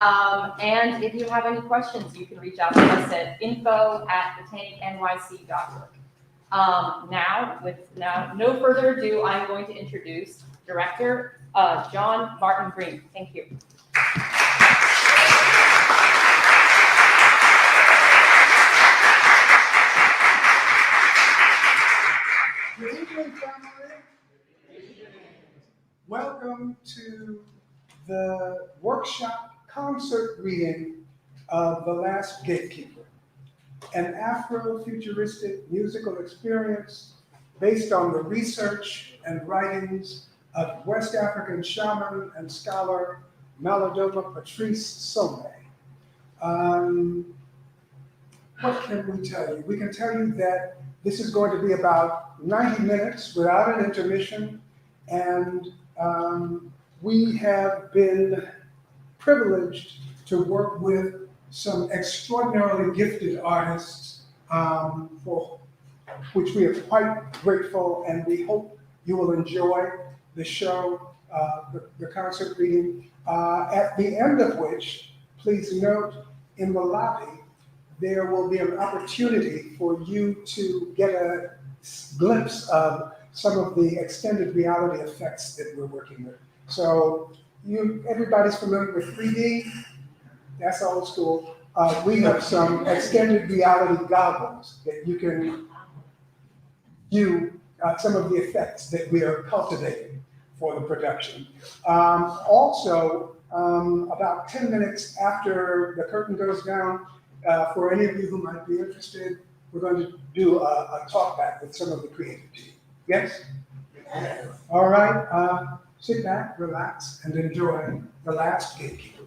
And if you have any questions, you can reach out to us at info@thetanknyc.org. Now, no further ado, I'm going to introduce Director John Martin Green. Thank you. Good evening, family. Welcome to the workshop concert reading of The Last Gatekeeper, an Afro-futuristic musical experience based on the research and writings of West African shaman and scholar Malidoma Patrice Somé. What can we tell you? We can tell you that this is going to be about 90 minutes without an intermission, and we have been privileged to work with some extraordinarily gifted artists for which we are quite grateful, and we hope you will enjoy the show, the concert reading, at the end of which, please note, in the lobby, there will be an opportunity for you to get a glimpse of some of the extended reality effects that we're working with. So everybody's familiar with 3D? That's old school. We have some extended reality goggles that you can view some of the effects that we are cultivating for the production. Also, about 10 minutes after the curtain goes down, for any of you who might be interested, we're going to do a talk back with some of the creative team. Yes? Yes. All right. Sit back, relax, and enjoy The Last Gatekeeper.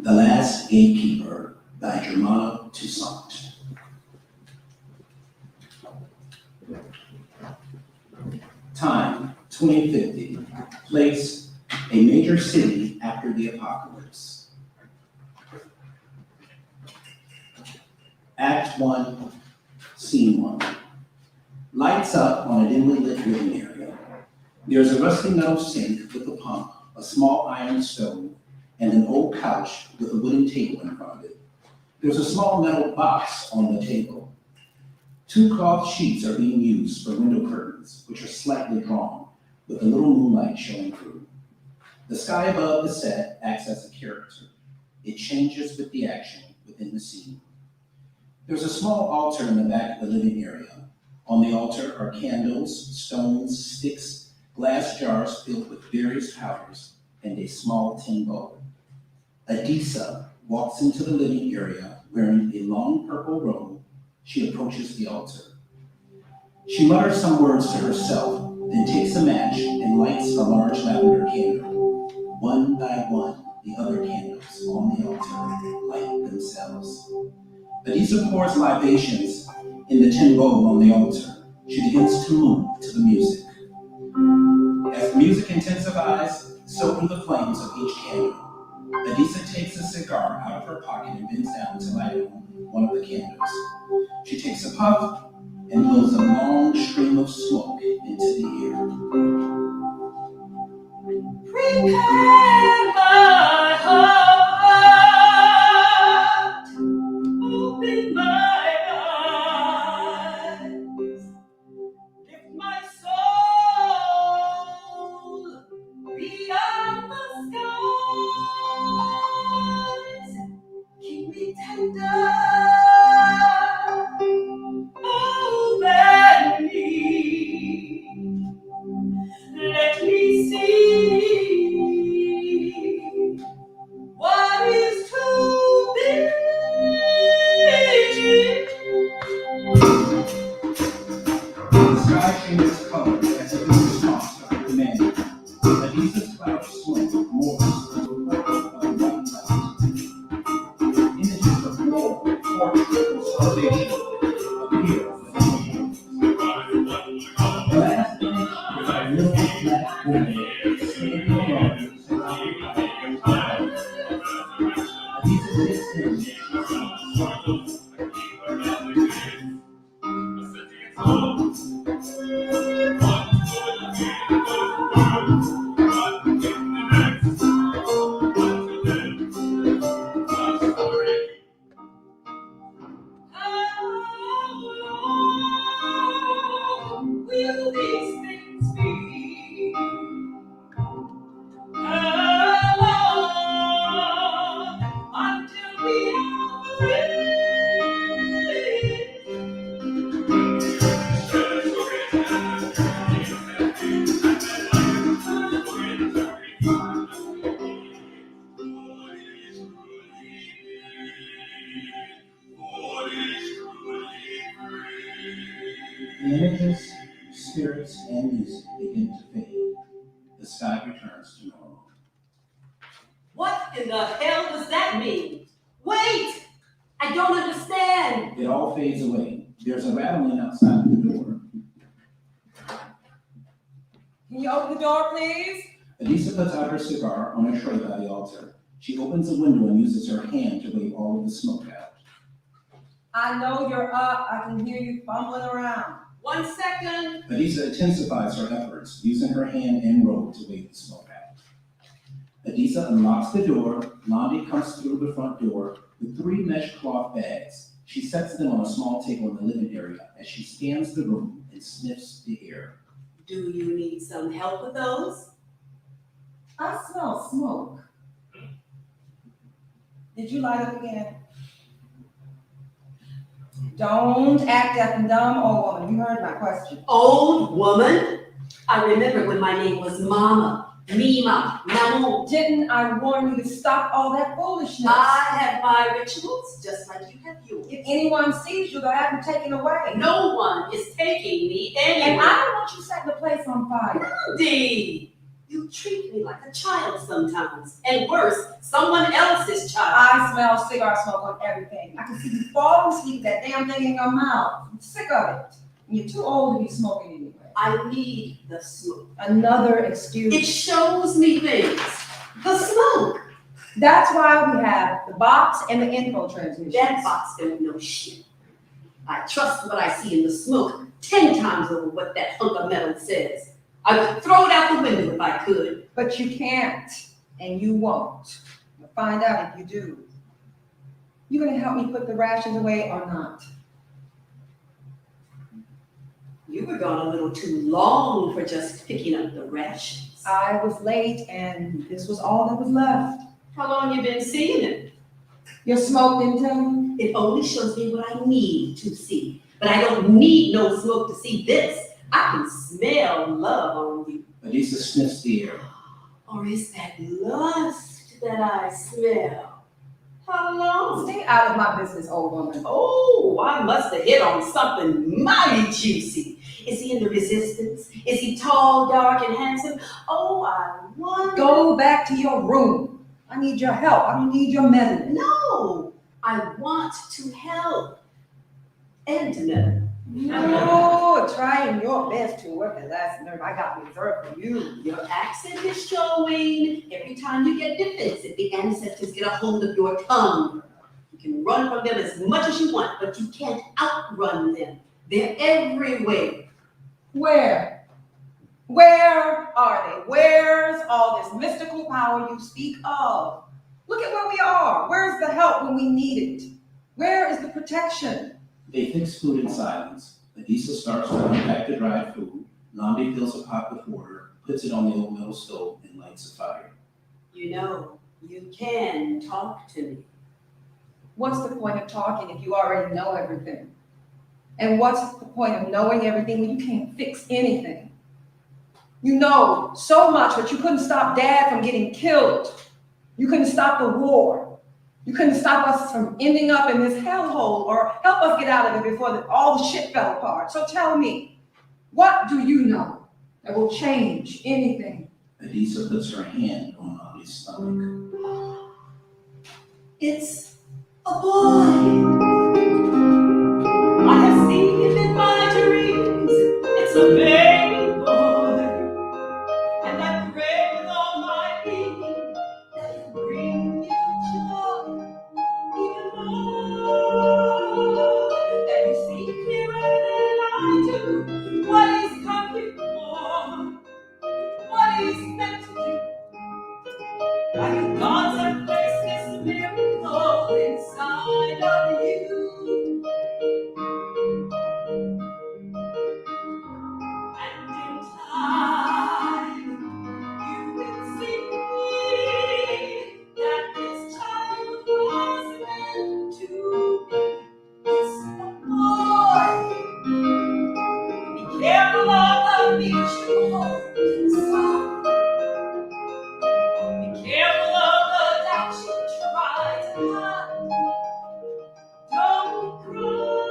The Last Gatekeeper by Germana Toussaint. Time, 2050. Place, a major city after the apocalypse. Act 1, Scene 1. Lights up on a dimly lit living area. There's a rusty metal sink with a pump, a small iron stove, and an old couch with a wooden table in front of it. There's a small metal box on the table. 2 cloth sheets are being used for window curtains, which are slightly drawn, with a little moonlight showing through. The sky above the set acts as a character. It changes with the action within the scene. There's a small altar in the back of the living area. On the altar are candles, stones, sticks, glass jars filled with various powders, and a small tin bowl. Adisa walks into the living area wearing a long purple robe. She approaches the altar. She mutters some words to herself, then takes a match and lights a large lavender candle. One by one, the other candles on the altar light themselves. Adisa pours libations in the tin bowl on the altar. She begins to move to the music. As the music intensifies, so do the flames of each candle. Adisa takes a cigar out of her pocket and bends down to light one of the candles. She takes a puff and blows a long stream of smoke into the air. Prepare my heart, open my eyes, lift my soul beyond the skies. Keep me tender, open me, let me see what is to be. Adhesive cloud of smoke moves through a portal of white light. Images of war, torture, and starvation appear before the gaze. The last image is a little black woman standing alone, surrounded by a crowd. Adhesive takes in what she Will these things be? Until we The images, spirits, and music begin to fade. The sky returns to normal. What in the hell does that mean? Wait! I don't understand. It all fades away. There's a rattling outside the door. Can you open the door, please? Adisa puts out her cigar on a tray by the altar. She opens the window and uses her hand to wave all of the smoke out. I know you're up. I can hear you fumbling around. 1 second. Adisa intensifies her efforts, using her hand and robe to wave the smoke out. Adisa unlocks the door. Londi comes through the front door with 3 mesh cloth bags. She sets them on a small table in the living area as she scans the room and sniffs the air. Do you need some help with those? I smell smoke. Did you light up again? Don't act deaf and dumb, old woman. You heard my question. Old woman? I remember when my name was Mama, Mima, Mamu. Didn't I warn you to stop all that foolishness? I have my rituals just like you have yours. If anyone sees you, they'll have you taken away. No one is taking me And anywhere. I don't want you setting the place on fire. Dee, you treat me like a child sometimes. And worse, someone else's child. I smell cigar smoke on everything. I can see you fall asleep with that damn thing in your mouth. I'm sick of it. And you're too old to be smoking anyway. I need the smoke. Another excuse. It shows me things. The smoke. That's why we have the box and the info transmission. That box don't know shit. I trust what I see in the smoke 10 times over what that hunk of metal says. I would throw it out the window if I could. But you can't, and you won't. You'll find out if you do. You gonna help me put the rashes away or not? You were gone a little too long for just picking up the rashes. I was late, and this was all that was left. How long you been seeing it? Your smoke didn't tell me? It only shows me what I need to see. But I don't need no smoke to see this. I can smell love on you. Adisa sniffs the air. Or is that lust that I smell? How long? Stay out of my business, old woman. Oh, I must have hit on something mighty juicy. Is he in the resistance? Is he tall, dark, and handsome? Oh, I wonder. Go back to your room. I need your help. I don't need your meddling. No, I want to help. And to meddle. No, trying your best to work the last nerve I got reserved for you. Your accent is showing. Every time you get defensive, the ancestors get a hold of your tongue. You can run from them as much as you want, but you can't outrun them. They're everywhere. Where? Where are they? Where's all this mystical power you speak of? Look at where we are. Where's the help when we need it? Where is the protection? They fix food in silence. Adisa starts to unpack the dried food. Nandi fills a pot with water, puts it on the old metal stove, and lights a fire. You know, you can talk to me. What's the point of talking if you already know everything? And what's the point of knowing everything when you can't fix anything? You know so much, but you couldn't stop Dad from getting killed. You couldn't stop the war. You couldn't stop us from ending up in this hellhole or help us get out of it before all the shit fell apart. So tell me, what do you know that will change anything? Adisa puts her hand on Ollie's stomach. It's a boy. I have seen him in my dreams. It's a baby boy. And I pray with all my being that he'll bring you joy even more. That you see clearer than I do what he's coming for, what he's meant to do. Like God's have placed this miracle inside of you. And in time, you will see that this child was meant to be. It's a boy. Be careful of the mutual inside. Be careful of the doubt you try to hide. Don't cry,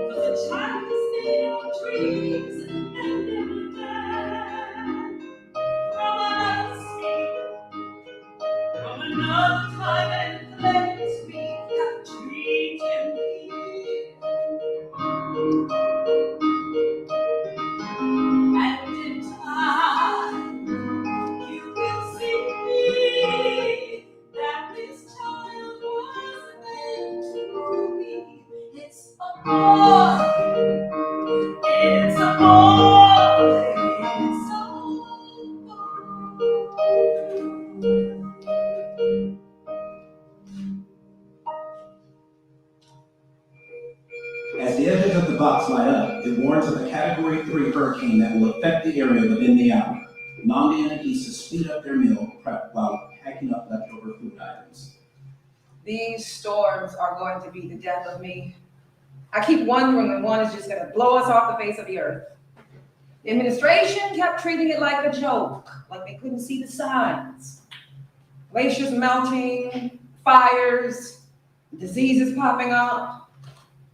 'cause a child is made of dreams and never died. From another seed, from another time and place, we have dreamed him here. And in time, you will see that this child was meant to be. It's a boy. It's a boy. It's a boy. As the edges of the box light up, it warns of a Category 3 hurricane that will affect the area within the hour. Namdi and Adisa speed up their meal prep while packing up leftover food items. These storms are going to be the death of me. I keep wondering when one is just going to blow us off the face of the earth. The administration kept treating it like a joke, like they couldn't see the signs. Glaciers melting, fires, diseases popping up.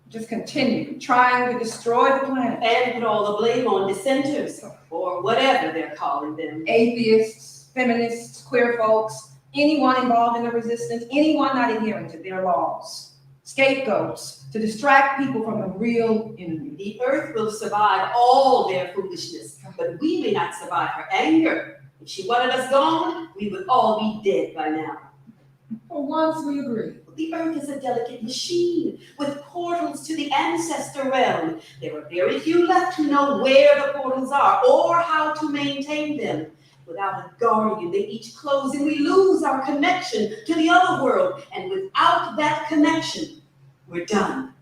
Just continue trying to destroy the planet. And put all the blame on dissenters, or whatever they're calling them. Atheists, feminists, queer folks, anyone involved in the resistance, anyone not adhering to their laws. Scapegoats to distract people from the real enemy. The earth will survive all their foolishness, but we may not survive her anger. If she wanted us gone, we would all be dead by now. For once we agree. The earth is a delicate machine with portals to the ancestor realm. There are very few left who know where the portals are or how to maintain them. Without a guardian, they each close and we lose our connection to the other world. And without that connection, we're done.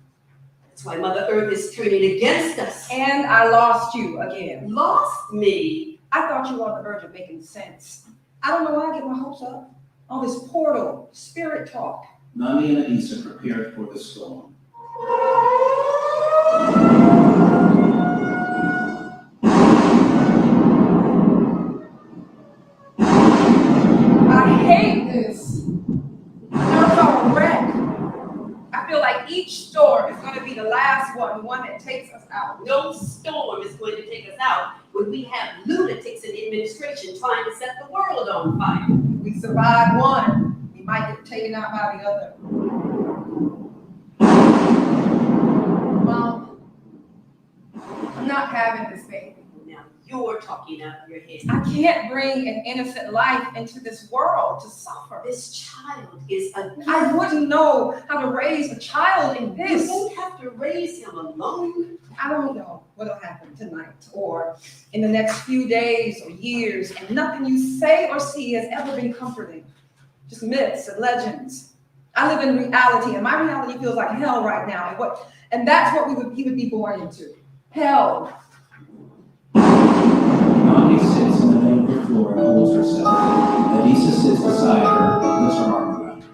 That's why Mother Earth is turning against us. And I lost you again. Lost me? I thought you were on the verge of making sense. I don't know why I get my hopes up. All this portal, spirit talk. Namdi and Adisa prepared for the storm. I hate this. Nerves are a wreck. I feel like each storm is going to be the last one, the one that takes us out. No storm is going to take us out when we have lunatics in the administration trying to set the world on fire. If we survive one, we might get taken out by the other. Mom, I'm not having this baby. Now you're talking out of your head. I can't bring an innocent life into this world to suffer. This child is a gift. I wouldn't know how to raise a child in You this. won't have to raise him alone. I don't know what'll happen tonight or in the next few days or years, and nothing you say or see has ever been comforting. Just myths and legends. I live in reality, and my reality feels like hell right now. And that's what he would be born into. Hell. Namdi sits in the middle of the floor and holds herself. Adisa sits beside her and puts her arm around her.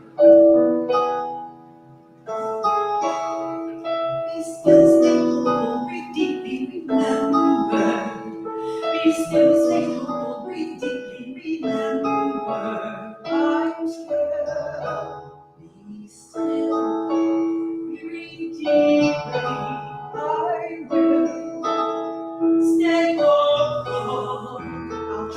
We still stay hopeful, breathe deeply, remember. We still stay hopeful, breathe deeply, remember. I'm scared. Be still, breathe deeply. I will stay hopeful. I'll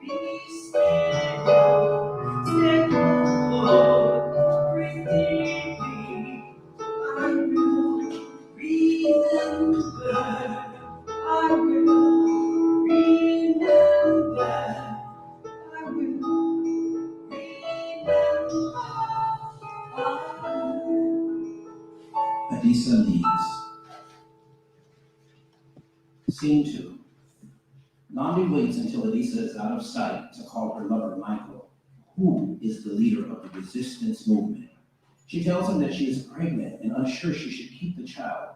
be still. Say, Lord, breathe deeply. I will remember. I will remember. I will remember. Adisa leaves. Scene 2. Nandi waits until Adisa is out of sight to call her lover Michael, who is the leader of the resistance movement. She tells him that she is pregnant and unsure she should keep the child.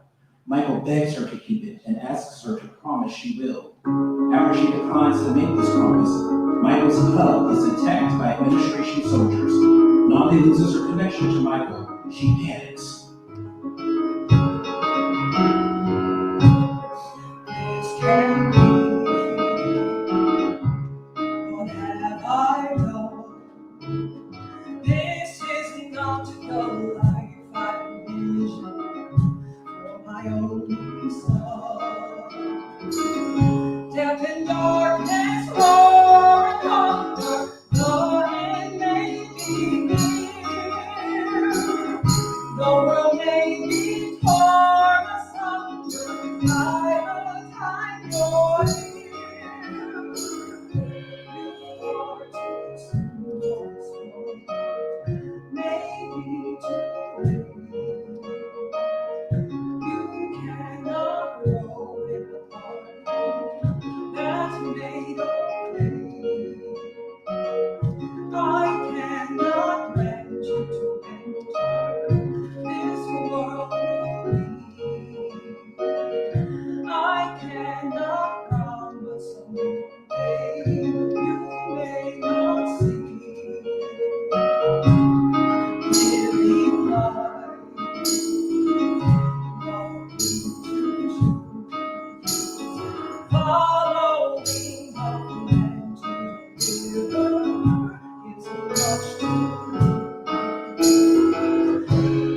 Michael begs her to keep it and asks her to promise she will. After she declines to make this promise, Michael's hub is attacked by administration soldiers. Nandi loses her connection to Michael. She panics. This can be. What have I done? This is not the life I envisioned for my only son. Death and darkness, war and hunger, the end may be near. The world may be torn asunder by the time you're here. You are too soon for this world, maybe too late. You cannot grow in a heart that's made of clay. I cannot grant you to enter this world through me. I cannot promise someday you may not see. Living life, following a man to the river is much too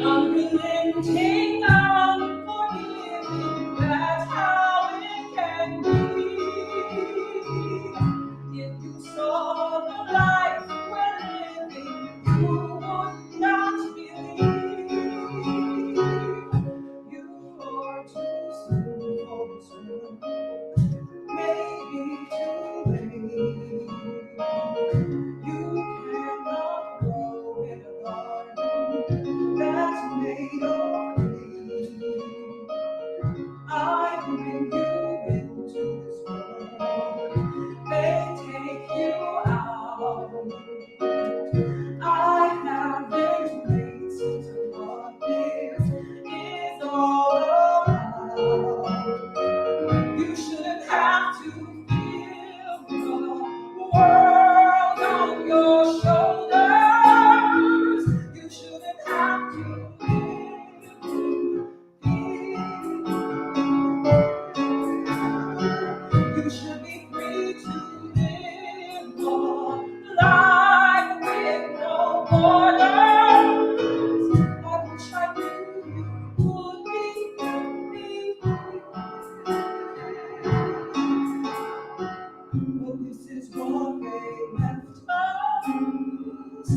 unrelenting, unforgiving, that's how it can be. If you saw the life we're living, you would not believe. You are too soon for this world, maybe too late. You cannot grow in a garden that's made of clay. I bring you into this world, they take you out. I haven't waited since what this is all about. You shouldn't have to feel the world on your shoulders. You shouldn't have to live. You should be free to live your life with no borders. I wish I knew you would be but this is what they left us,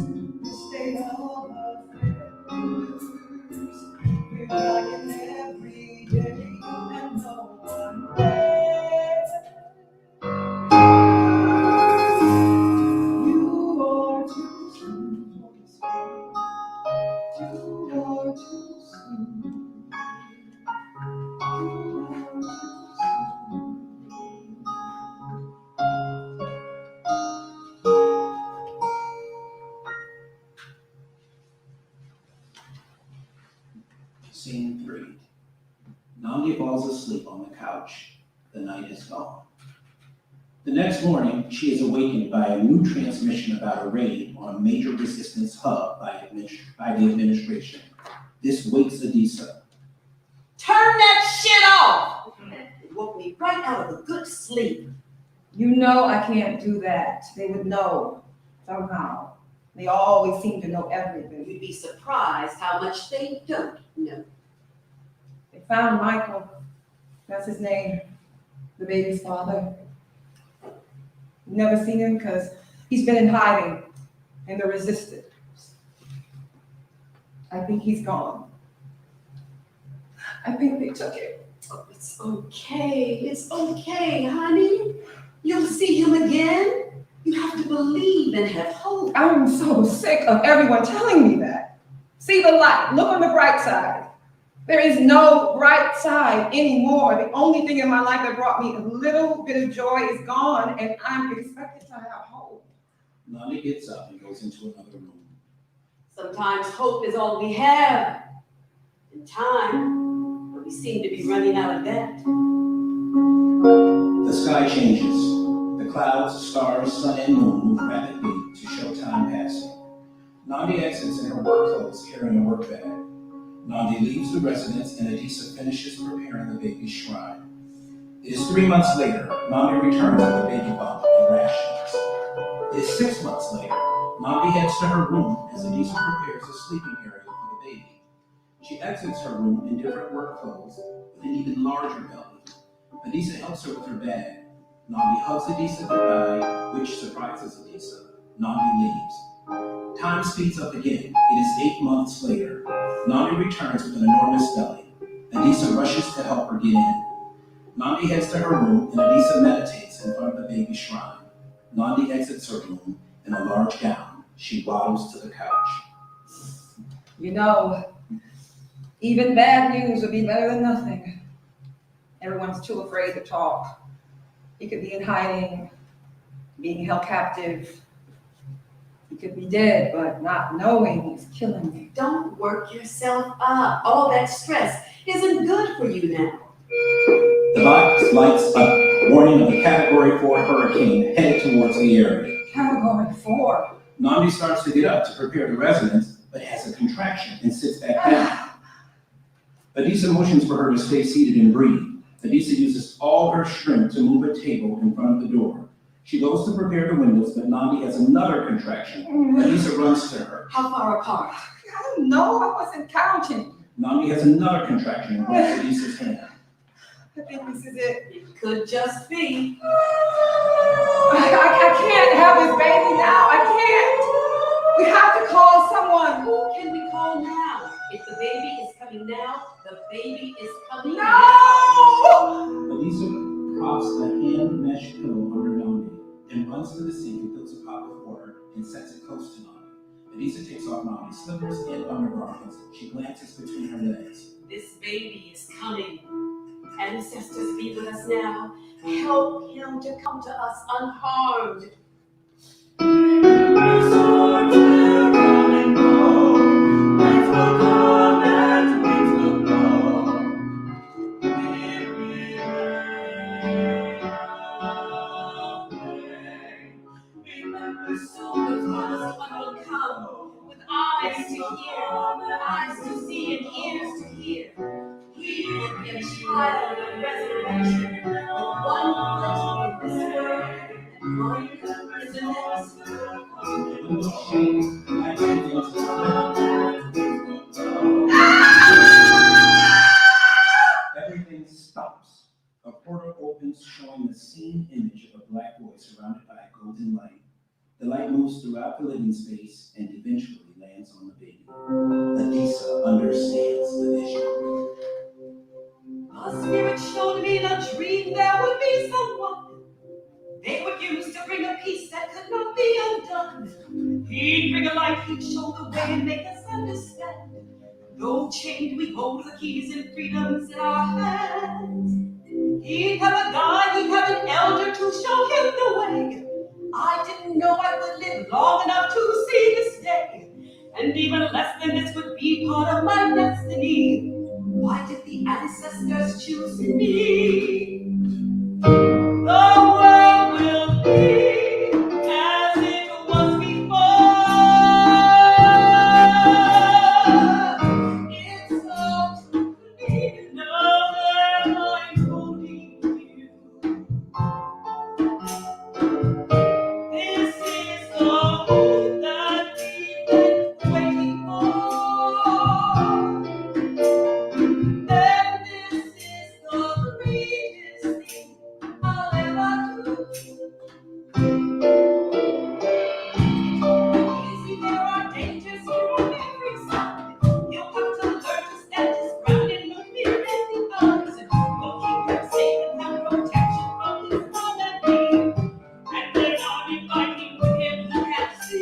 the state of affairs. We're dying every day and no one cares. You are too soon for this world. You are too soon. You are too soon. Scene 3. Nandi falls asleep on the couch. The night is gone. The next morning, she is awakened by a new transmission about a raid on a major resistance hub by the administration. This wakes Adisa. Turn that shit off! It woke me right out of a good sleep. You know I can't do that. They would know somehow. They always seem to know everything. You'd be surprised how much they don't know. They found Michael. That's his name. The baby's father. Never seen him because he's been in hiding in the resistance. I think he's gone. I think they took him. Oh, it's okay, honey. You'll see him again. You have to believe and have hope. I'm so sick of everyone telling me that. See the light, look on the bright side. There is no bright side anymore. The only thing in my life that brought me a little bit of joy is gone, and I'm expected to have hope. Nandi gets up and goes into another room. Sometimes hope is all we have in time, but we seem to be running out of that. The sky changes. The clouds, stars, sun, and moon move rapidly to show time passing. Nandi exits in her work clothes carrying a work bag. Nandi leaves the residence and Adisa finishes preparing the baby's shrine. It is 3 months later. Nandi returns with the baby bump and rations. It is 6 months later. Nandi heads to her room as Adisa prepares a sleeping area for the baby. She exits her room in different work clothes with an even larger belly. Adisa helps her with her bag. Nandi hugs Adisa goodbye, which surprises Adisa. Nandi leaves. Time speeds up again. It is 8 months later. Nandi returns with an enormous belly. Adisa rushes to help her get in. Nandi heads to her room and Adisa meditates in front of the baby shrine. Nandi exits her room in a large gown. She waddles to the couch. You know, even bad news would be better than nothing. Everyone's too afraid to talk. He could be in hiding, being held captive. He could be dead, but not knowing is killing me. Don't work yourself up. All that stress isn't good for you now. The box lights up, warning of a Category 4 hurricane headed towards the area. Category 4. Nandi starts to get up to prepare the residence, but has a contraction and sits back down. Adisa motions for her to stay seated and breathe. Adisa uses all her strength to move a table in front of the door. She goes to prepare the windows, but Nandi has another contraction. Adisa runs to her. How far apart? I don't know, I wasn't counting. Nandi has another contraction and grabs Adisa's hand. I think this is it. It could just be. I can't have this baby now, I can't. We have to call someone. Who can we call now? If the baby is coming now, the baby is coming now. No! Adisa props a hand mesh pillow under Nandi, then runs to the sink and fills a pot with water and sets it close to Nandi. Adisa takes off Nandi's slippers and undergarments. She glances between her legs. This baby is coming. Ancestors, be with us now. Help him to come to us unharmed. Eyes to hear, eyes to see, and ears to hear. He will be a child of resurrection, the one foot in this world, and one foot in the next. When the shades light begins to everything stops. A portal opens, showing the same image of a black boy surrounded by a golden light. The light moves throughout the living space and eventually lands on the baby. Adisa understands the vision. A spirit showed me in a dream there would be someone they would use to bring a peace that could not be undone. He'd bring a light, he'd show the way and make us understand. Though chained, we hold the keys and freedoms in our hands. He'd have a guide, he'd have an elder to show him the way. I didn't know I would live long enough to see this day. And even less than this would be part of my destiny. Why did the ancestors choose me? The world will be as it was before. It's so true to me to know that I'm holding you. This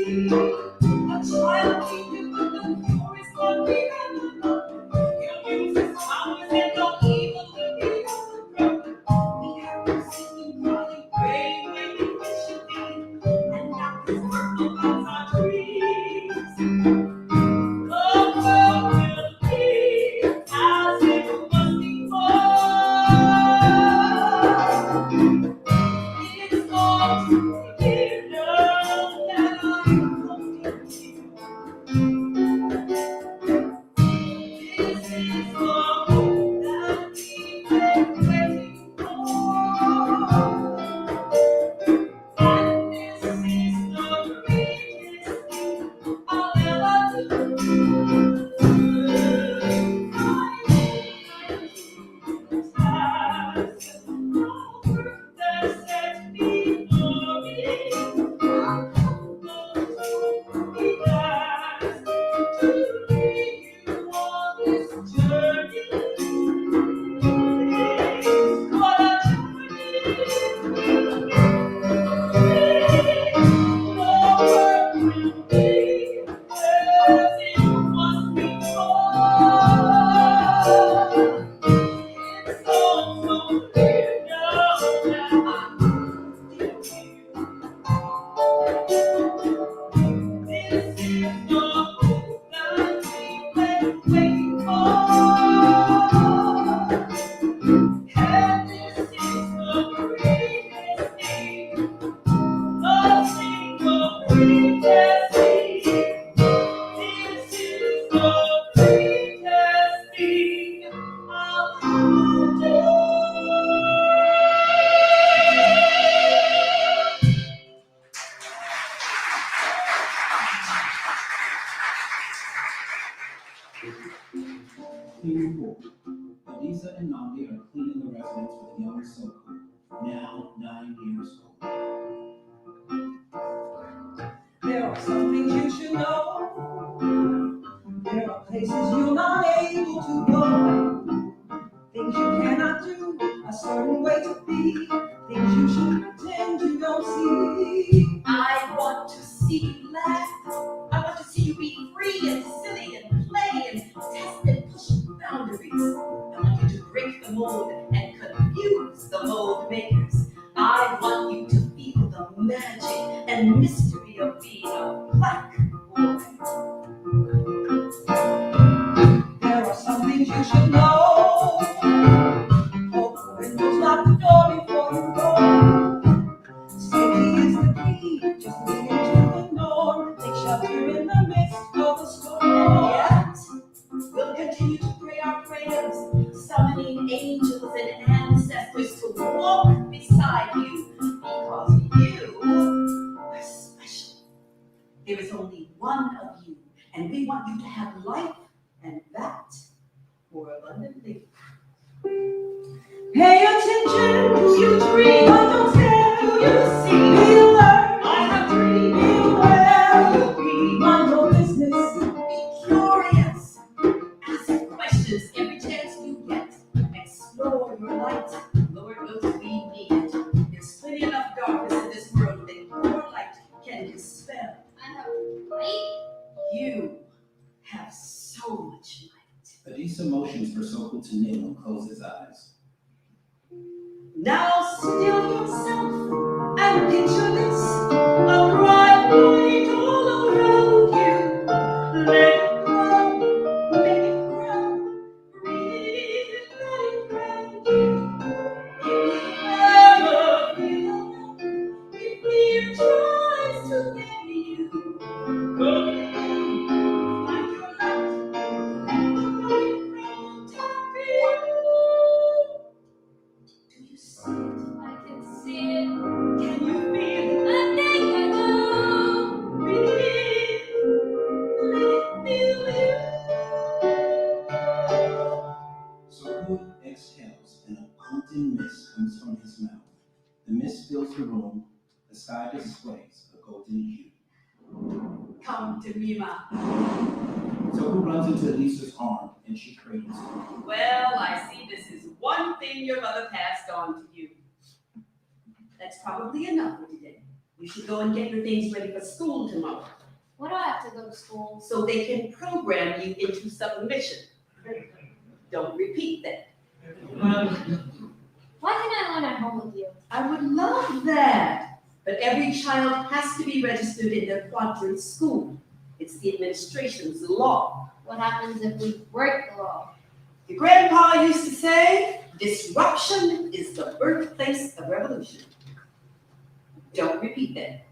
A child teaches with the purest heart we have known. He'll use his powers and no evil will be overthrown. We have been singing, crying, praying, waiting patiently, and now his word fulfills our dreams. The world will be as it was before. It's all to be known that I'm holding you. This is the hope that we've been waiting for. And this is the greatest thing I'll ever do. Clean pool. Elisa and Namdi are cleaning the residence with young Soku, now 9 years old. There are some things you should know. There are places you're not able to go. Things you cannot do, a certain way to be. Things you should pretend you don't see. I want to see you laugh. I want to see you be free and silly and play and test and push boundaries. I want you to break the mold and confuse the mold makers. I want you to feel the magic and mystery of being a black boy. There are some things you should know. Open the windows, lock the door before you go. Safety is the key, just lean into the norm. Take shelter in the midst of the storm. Yet, we'll continue to pray our prayers, summoning angels and ancestors to walk beside you, because you are special. There is only one of you, and we want you to have life, and that more abundantly. Pay attention, You dream, but don't stare. do you see? Be alert, I have dreamed, be aware. you'll be. Mind your business. Be curious. Ask questions every chance you get. Explore your light. Lord knows we need it. There's plenty enough darkness in this world that your light can dispel. I have light. You have so much light. Elisa motions for Soku to kneel and close his eyes. Now still yourself and picture this. A bright light all around you. Let it grow, make it grow. Breathe it, let it ground you. If you ever feel alone, if fear tries to get you, go down, find your light, and the light from top of you. Do you see it? I can see it. Can you feel it? I think I do. Breathe, let it feel you. Soku exhales and a golden mist comes from his mouth. The mist fills the room. The sky displays a golden hue. Come to me, Ma. Soku runs into Elisa's arm and she cradles him. Well, I see this is one thing your mother passed on to you. That's probably enough for today. You should go and get your things ready for school tomorrow. Why do I have to go to school? so they can program you into submission. Don't repeat that. Why can't I learn at home with you? I would love that. But every child has to be registered in their quadrant school. It's the administration's law. What happens if we break the law? Your grandpa used to say, disruption is the birthplace of revolution. Don't repeat that.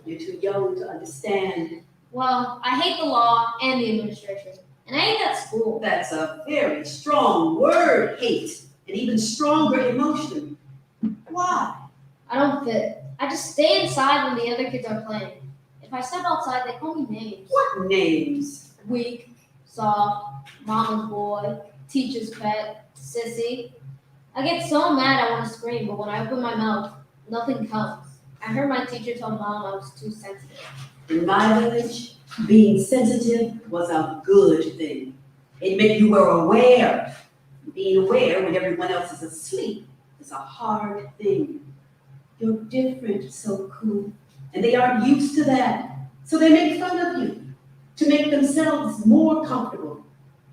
You're too young to understand. Well, I hate the law and the administration. And I hate that school. That's a very strong word, hate, an even stronger emotion. Why? I don't fit. I just stay inside when the other kids are playing. If I step outside, they call me names. What names? Weak, soft, mama's boy, teacher's pet, sissy. I get so mad I want to scream, but when I open my mouth, nothing comes. I heard my teacher tell mom I was too sensitive. In my village, being sensitive was a good thing. It meant you were aware. Being aware when everyone else is asleep is a hard thing. You're different, so cool. And they aren't used to that. So they make fun of you to make themselves more comfortable.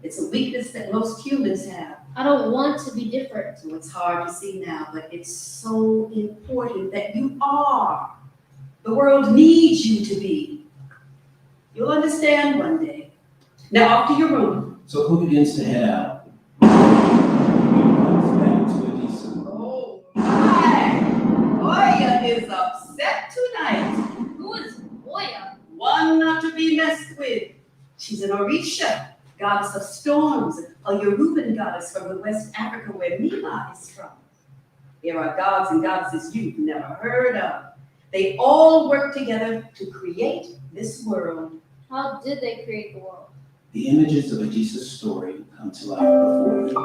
It's a weakness that most humans have. I don't want to be different. So it's hard to see now, but it's so important that you are. The world needs you to be. You'll understand one day. Now off to your room. So who begins to head out? Back to Adisa. Oh my! Oya is upset tonight. Who is Moya? One not to be messed with. She's an Orisha, goddess of storms, a Yoruban goddess from the West Africa where Mima is from. There are gods and goddesses you've never heard of. They all work together to create this world. How did they create the world? The images of Adisa's story come to life before you.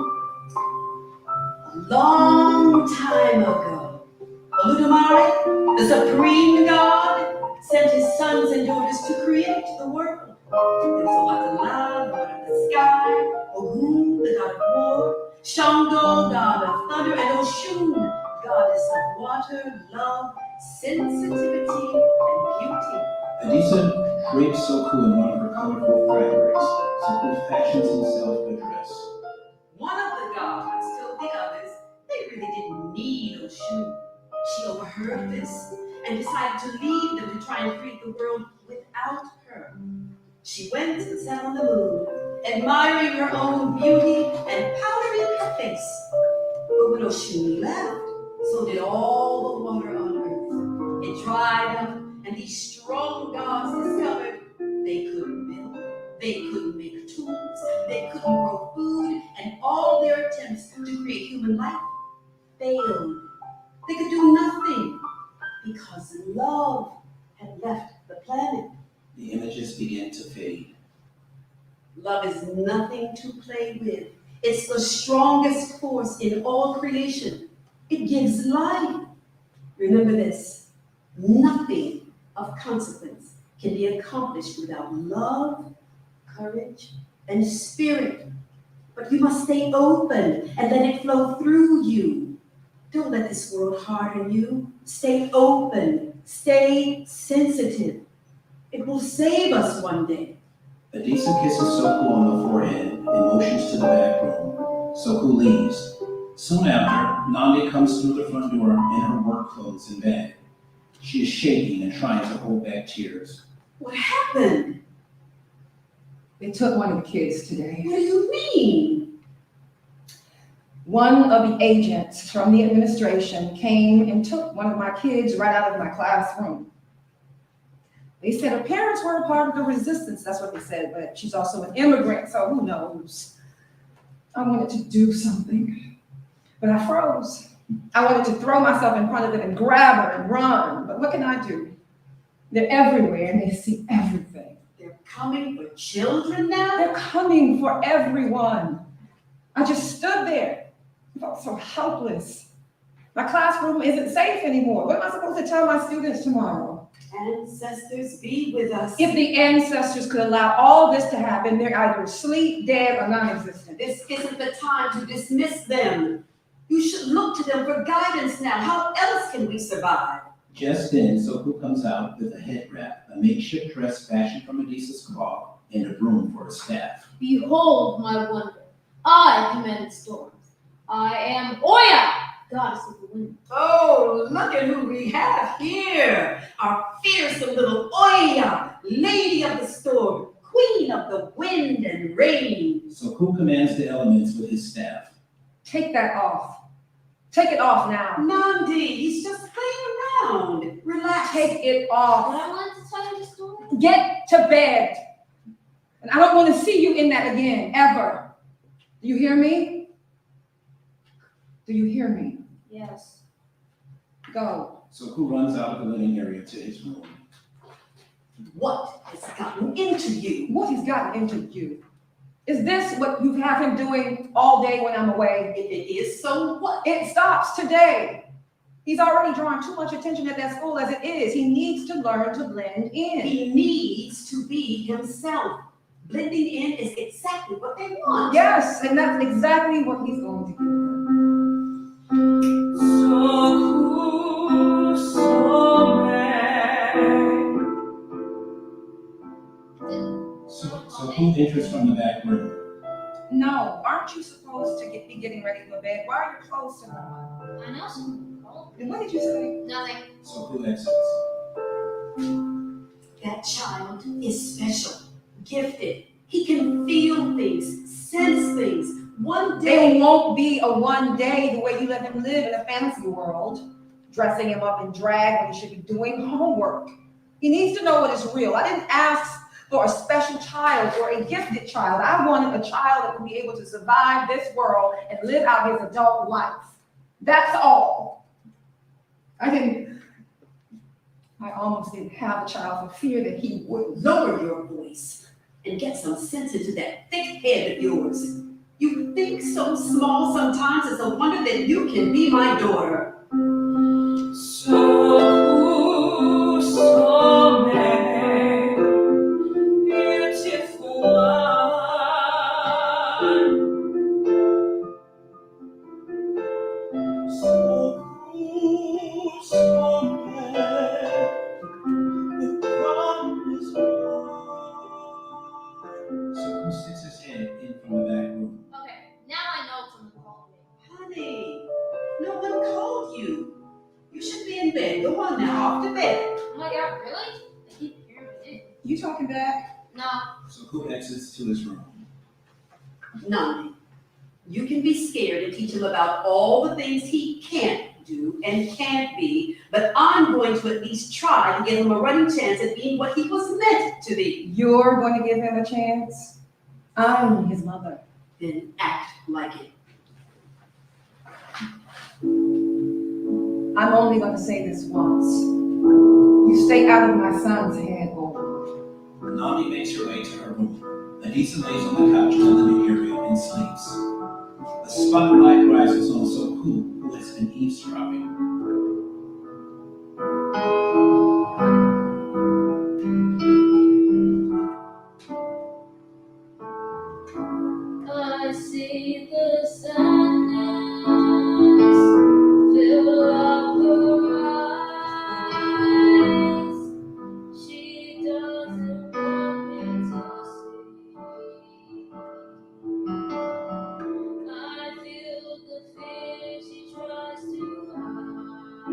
A long time ago, Oludumare, the supreme god, sent his sons and daughters to create the world. There was Owatala, lord of the sky, Ogun, the god of war, Shango, god of thunder, and Oshun, goddess of water, love, sensitivity, and beauty. Adisa drapes Soku in one of her colorful fabrics. Soku fashions himself a dress. One of the gods told the others they really didn't need Oshun. She overheard this and decided to leave them to try and create the world without her. She went and sat on the moon, admiring her own beauty and powdering her face. But when Oshun left, so did all the water on earth. It dried up, and these strong gods discovered they couldn't build, they couldn't make tools, they couldn't grow food, and all their attempts to create human life failed. They could do nothing because love had left the planet. The images begin to fade. Love is nothing to play with. It's the strongest force in all creation. It gives life. Remember this, nothing of consequence can be accomplished without love, courage, and spirit. But you must stay open and let it flow through you. Don't let this world harden you. Stay open, stay sensitive. It will save us one day. Adisa kisses Soku on the forehead and motions to the back room. Soku leaves. Soon after, Nandi comes through the front door in her work clothes and bag. She is shaking and trying to hold back tears. What happened? They took one of the kids today. What do you mean? One of the agents from the administration came and took one of my kids right out of my classroom. They said her parents were a part of the resistance, that's what they said, but she's also an immigrant, so who knows? I wanted to do something, but I froze. I wanted to throw myself in front of them and grab her and run, but what can I do? They're everywhere and they see everything. They're coming for children now? They're coming for everyone. I just stood there. I felt so helpless. My classroom isn't safe anymore. What am I supposed to tell my students tomorrow? Ancestors be with us. If the ancestors could allow all this to happen, they're either asleep, dead, or non-existent. This isn't the time to dismiss them. You should look to them for guidance now. How else can we survive? Just then, Soku comes out with a head wrap, a makeshift dress fashioned from Medusa's cloth, and a broom for a staff. Behold my wonder. I command storms. I am Oya, goddess of the wind. Oh, look at who we have here. Our fearsome little Oya, lady of the storm, queen of the wind and rain. Soku commands the elements with his staff. Take that off. Take it off now. Nandi, he's just playing around. Relax. Take it But off. I wanted to tell you the story. Get to bed. And I don't want to see you in that again, ever. Do you hear me? Do you hear me? Yes. Go. Soku runs out of the living area to his room. What has gotten into you? What has gotten into you? Is this what you have him doing all day when I'm away? If it is, so what? It stops today. He's already drawing too much attention at that school as it is. He needs to learn to blend in. He needs to be himself. Blending in is exactly what they want. Yes, and that's exactly what he's going to do. Soku enters from the back room. No, aren't you supposed to be getting ready for bed? Why are your clothes still on? I know someone called. And what did you say? Nothing. Soku exits. That child is special, gifted. He can feel things, sense things. One day, It won't be a one day the way you let him live in a fantasy world, dressing him up in drag when he should be doing homework. He needs to know what is real. I didn't ask for a special child or a gifted child. I wanted a child that would be able to survive this world and live out his adult life. That's all. I almost didn't have a child for fear that he would. lower your voice and get some sense into that thick head of yours. You think so small sometimes, it's a wonder that you can be my daughter. Soku sticks his head in from the back room. Okay, now I know someone called me. Honey, no one called you. You should be in bed. Go on now, off to bed. Oh my god, really? I keep hearing it. You talking back? No. Soku exits to his room. Nandi, you can be scared and teach him about all the things he can't do and can't be, but I'm going to at least try to give him a running chance at being what he was meant to be. You're going to give him a chance? I'm his mother. Then act like it. I'm only going to say this once. You stay out of my son's head, boy. Nami makes her way to her room. Anissa lays on the couch in the living area and sleeps. A spotlight rises on Soku, who has been eavesdropping. I see the sadness fill up her eyes. She doesn't want me to see. I feel the fear she tries to hide.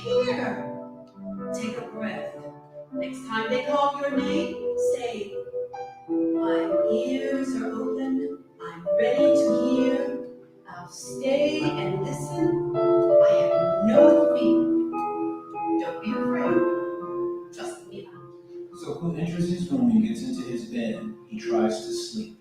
here. Take a breath. Next time they call your name, say, my ears are open, I'm ready to hear. I'll stay and listen. I have no fear. Don't be afraid. Trust me out. So Ku enters his room and gets into his bed. He tries to sleep.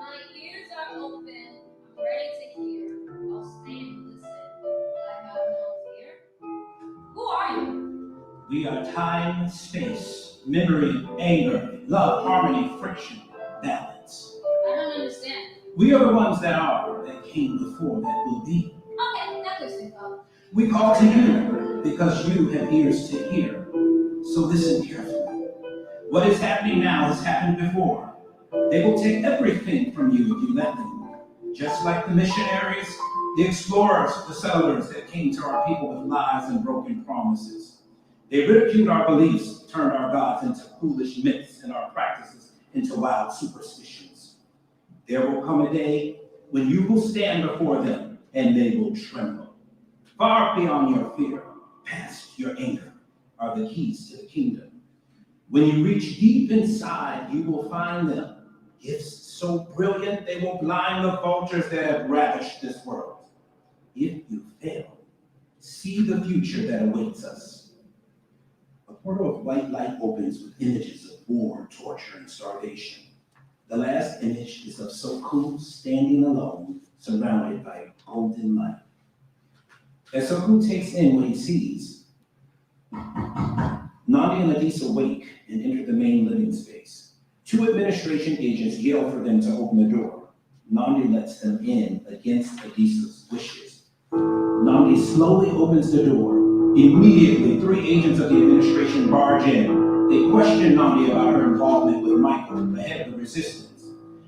My ears are open. I'm ready to hear. I'll stay and listen. I have no fear. Who are you? We are time, space, memory, anger, love, harmony, friction, balance. I don't understand. We are the ones that are, that came before, that will be. Okay, that goes things up. We call to you because you have ears to hear. So listen carefully. What is happening now has happened before. They will take everything from you if you let them. Just like the missionaries, the explorers, the settlers that came to our people with lies and broken promises. They ridiculed our beliefs, turned our gods into foolish myths and our practices into wild superstitions. There will come a day when you will stand before them and they will tremble. Far beyond your fear, past your anger, are the keys to the kingdom. When you reach deep inside, you will find them. Gifts so brilliant, they will blind the vultures that have ravished this world. If you fail, see the future that awaits us. A portal of white light opens with images of war, torture, and starvation. The last image is of Soku standing alone, surrounded by golden light. As Soku takes in what he sees, Nandi and Adisa wake and enter the main living space. 2 administration agents yell for them to open the door. Nandi lets them in against Adisa's wishes. Nandi slowly opens the door. Immediately, 3 agents of the administration barge in. They question Nandi about her involvement with Michael, the head of the resistance.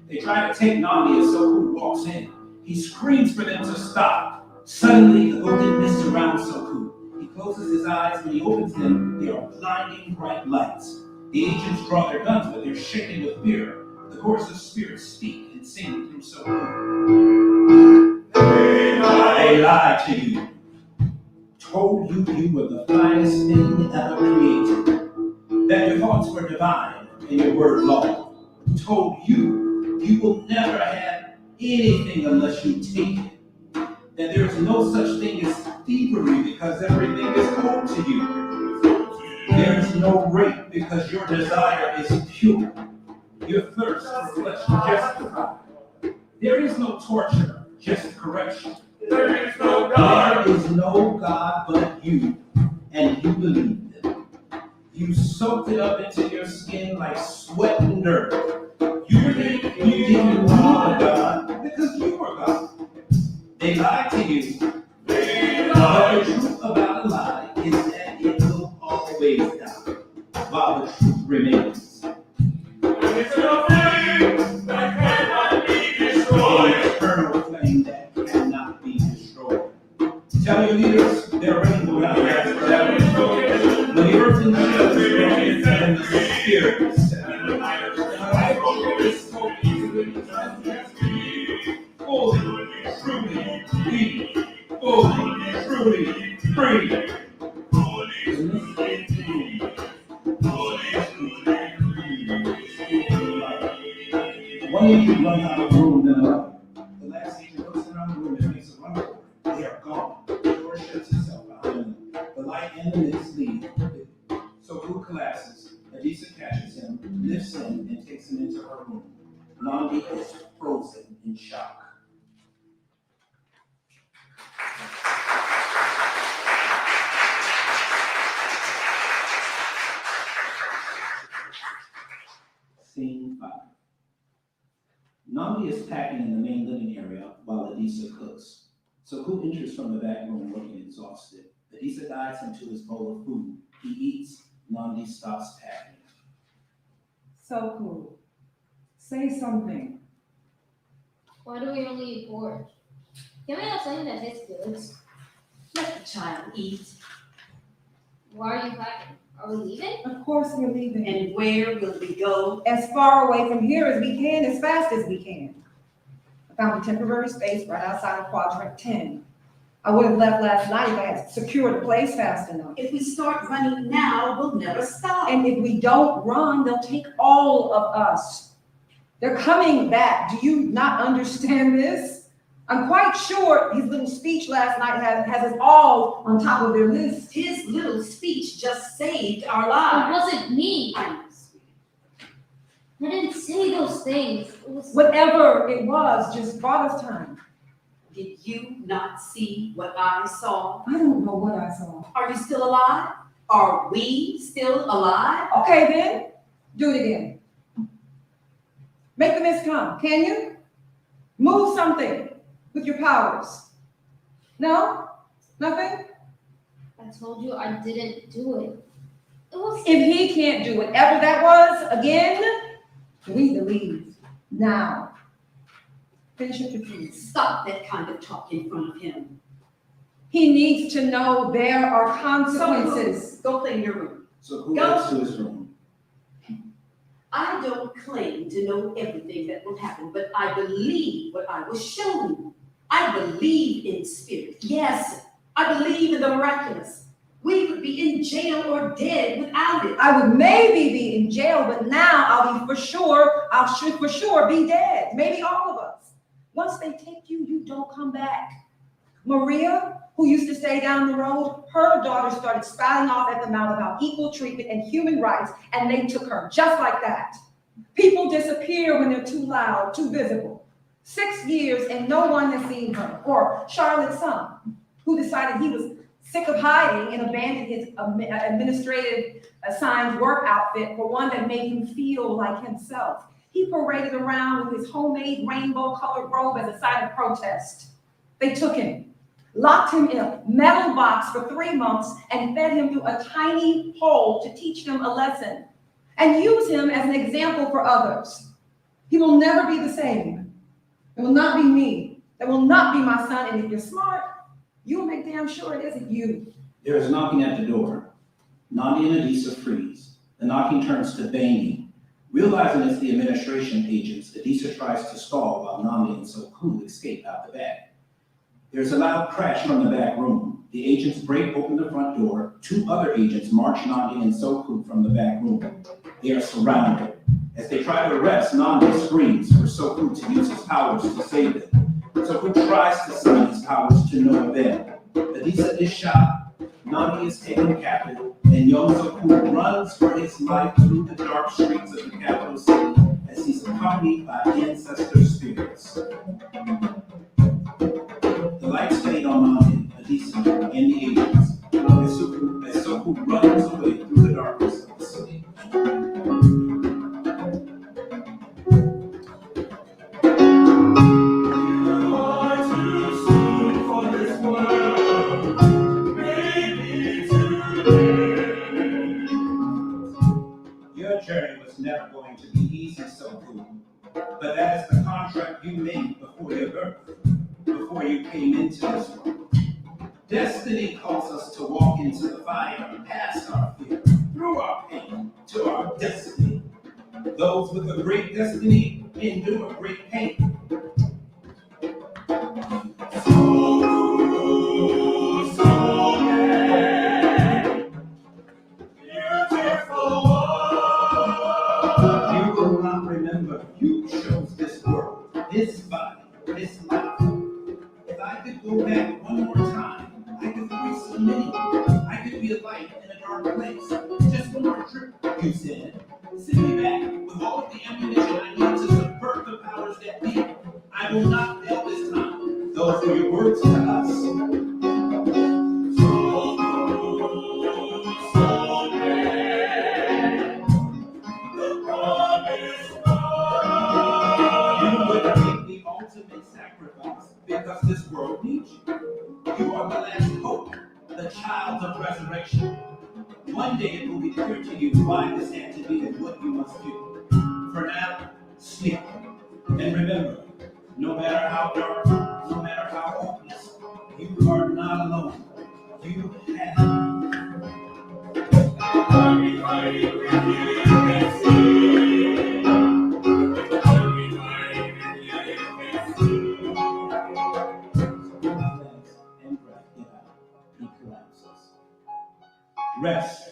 They try to take Nandi as Soku walks in. He screams for them to stop. Suddenly, the golden mist surrounds Soku. He closes his eyes. When he opens them, they are blinding bright lights. The agents draw their guns, but they're shaken with fear. The chorus of spirits speak and sing through Soku. They lied to you. Told you you were the finest thing ever created. That your thoughts were divine and your word law. Told you you will never have anything unless you take it. That there is no such thing as thievery because everything is owed to you. There is no rape because your desire is pure. Your thirst for flesh justified. There is no torture, just correction. There is no God but you, and you believe them. You soaked it up into your skin like sweat and dirt. You didn't need a God because you were God. They lied to you. But the truth about a lie is that it will always die, while the truth remains. It's a flame that cannot be destroyed. An eternal flame that cannot be destroyed. Tell your leaders they're ready for that. When the earth and the heavens and the spirit is set. Fully, truly, be fully, truly, free. One agent runs out of the room, then another. The last agent looks around the room and makes a run for it. They are gone. The door shuts itself behind them. The light and the mist leave. So Ku collapses. Adisa catches him, lifts him, and takes him into her room. Nandi is frozen in shock. Scene 5. Nandi is packing in the main living area while Adisa cooks. So Ku enters from the back room looking exhausted. Adisa guides him to his bowl of food. He eats. Nandi stops packing. So cool. Say something. Why do we only eat porridge? Can we have something that tastes good? Let the child eat. Why are you packing? Are we leaving? Of course we're leaving. And where will we go? As far away from here as we can, as fast as we can. I found a temporary space right outside of quadrant 10. I would have left last night if I had secured the place fast enough. If we start running now, we'll never stop. And if we don't run, they'll take all of us. They're coming back. Do you not understand this? I'm quite sure his little speech last night has us all on top of their list. His little speech just saved our It lives. wasn't me. I know, sweetie. I didn't say those things. It was Whatever it was, just bought us time. Did you not see what I saw? I don't know what I saw. Are you still alive? Are we still alive? Okay then, do it again. Make the mist come, can you? Move something with your powers. No? Nothing? I told you I didn't do it. It was If he can't do whatever that was again, we need to leave now. Finish it, please. Stop that kind of talk in front of him. He needs to know there are consequences. Go play in your room. So who Go. goes to his room? I don't claim to know everything that will happen, but I believe what I was shown. I believe in spirit. Yes, I believe in the miraculous. We would be in jail or dead without it. I would maybe be in jail, but now I'll be for sure be dead. Maybe all of us. Once they take you, you don't come back. Maria, who used to stay down the road, her daughter started spouting off at the mouth about equal treatment and human rights, and they took her just like that. People disappear when they're too loud, too visible. 6 years and no one has seen her. Or Charlotte's son, who decided he was sick of hiding and abandoned his administrative assigned work outfit for one that made him feel like himself. He paraded around with his homemade rainbow-colored robe as a sign of protest. They took him, locked him in a metal box for 3 months, and fed him through a tiny hole to teach him a lesson and use him as an example for others. He will never be the same. It will not be me. It will not be my son. And if you're smart, you'll make damn sure it isn't you. There is knocking at the door. Nandi and Adisa freeze. The knocking turns to banging. Realizing it's the administration agents, Adisa tries to stall while Nandi and Soku escape out the back. There's a loud crash from the back room. The agents break open the front door. 2 other agents march Nandi and Soku from the back room. They are surrounded. As they try to arrest, Nandi screams for Soku to use his powers to save them. Soku tries to summon his powers to no avail. Adisa is shot, Nandi is taken captive, and young Soku runs for his life through the dark streets of the capital city as he's accompanied by ancestor spirits. The lights fade on Nandi, Adisa, and the agents as Soku runs away through the darkness of the city. Your journey was never going to be easy, Soku, but that is the contract you made before your birth, before you came into this world. Destiny calls us to walk into the fire, past our fear, through our pain, to our destiny. Those with a great destiny endure great pain. You will not remember you chose this world, this body, this life. If I could go back one more time, I could free so many. I could be a light in a dark place. Just one more trip, you said. Send me back with all of the ammunition I need to subvert the powers that be. I will not fail this time. Those were your words to us. You would make the ultimate sacrifice because this world needs you. You are the last hope, the child of resurrection. One day it will be clear to you why this had to be and what you must do. For now, sleep. And remember, No matter how dark, no matter how hopeless, you are not alone. You have. And breath, give out. He collapses. Rest.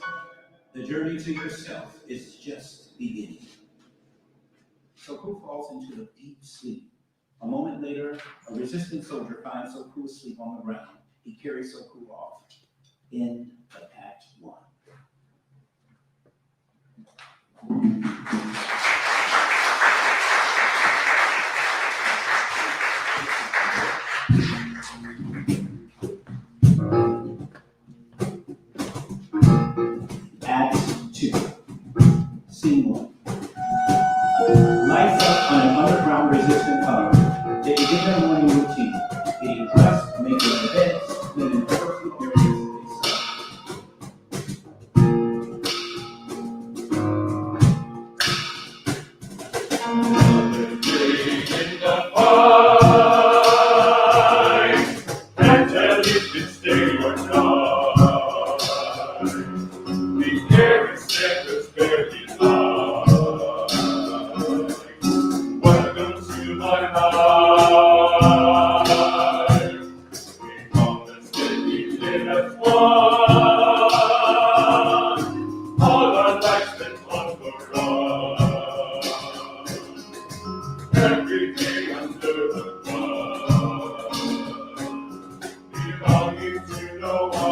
The journey to yourself is just beginning. Soku falls into a deep sleep. A moment later, a resistant soldier finds Soku asleep on the ground. He carries Soku off. End of Act 1. Act 2. Scene 1. Lights up on an underground resistant hub. They begin their morning routine. Getting dressed, making their beds, cleaning the personal areas they serve. Can't tell if it's day or night. The air is set as barely light. Welcome to my life. We promise that we live as one. All our lives spent on the run. Every day under the sun. Belonging to no one.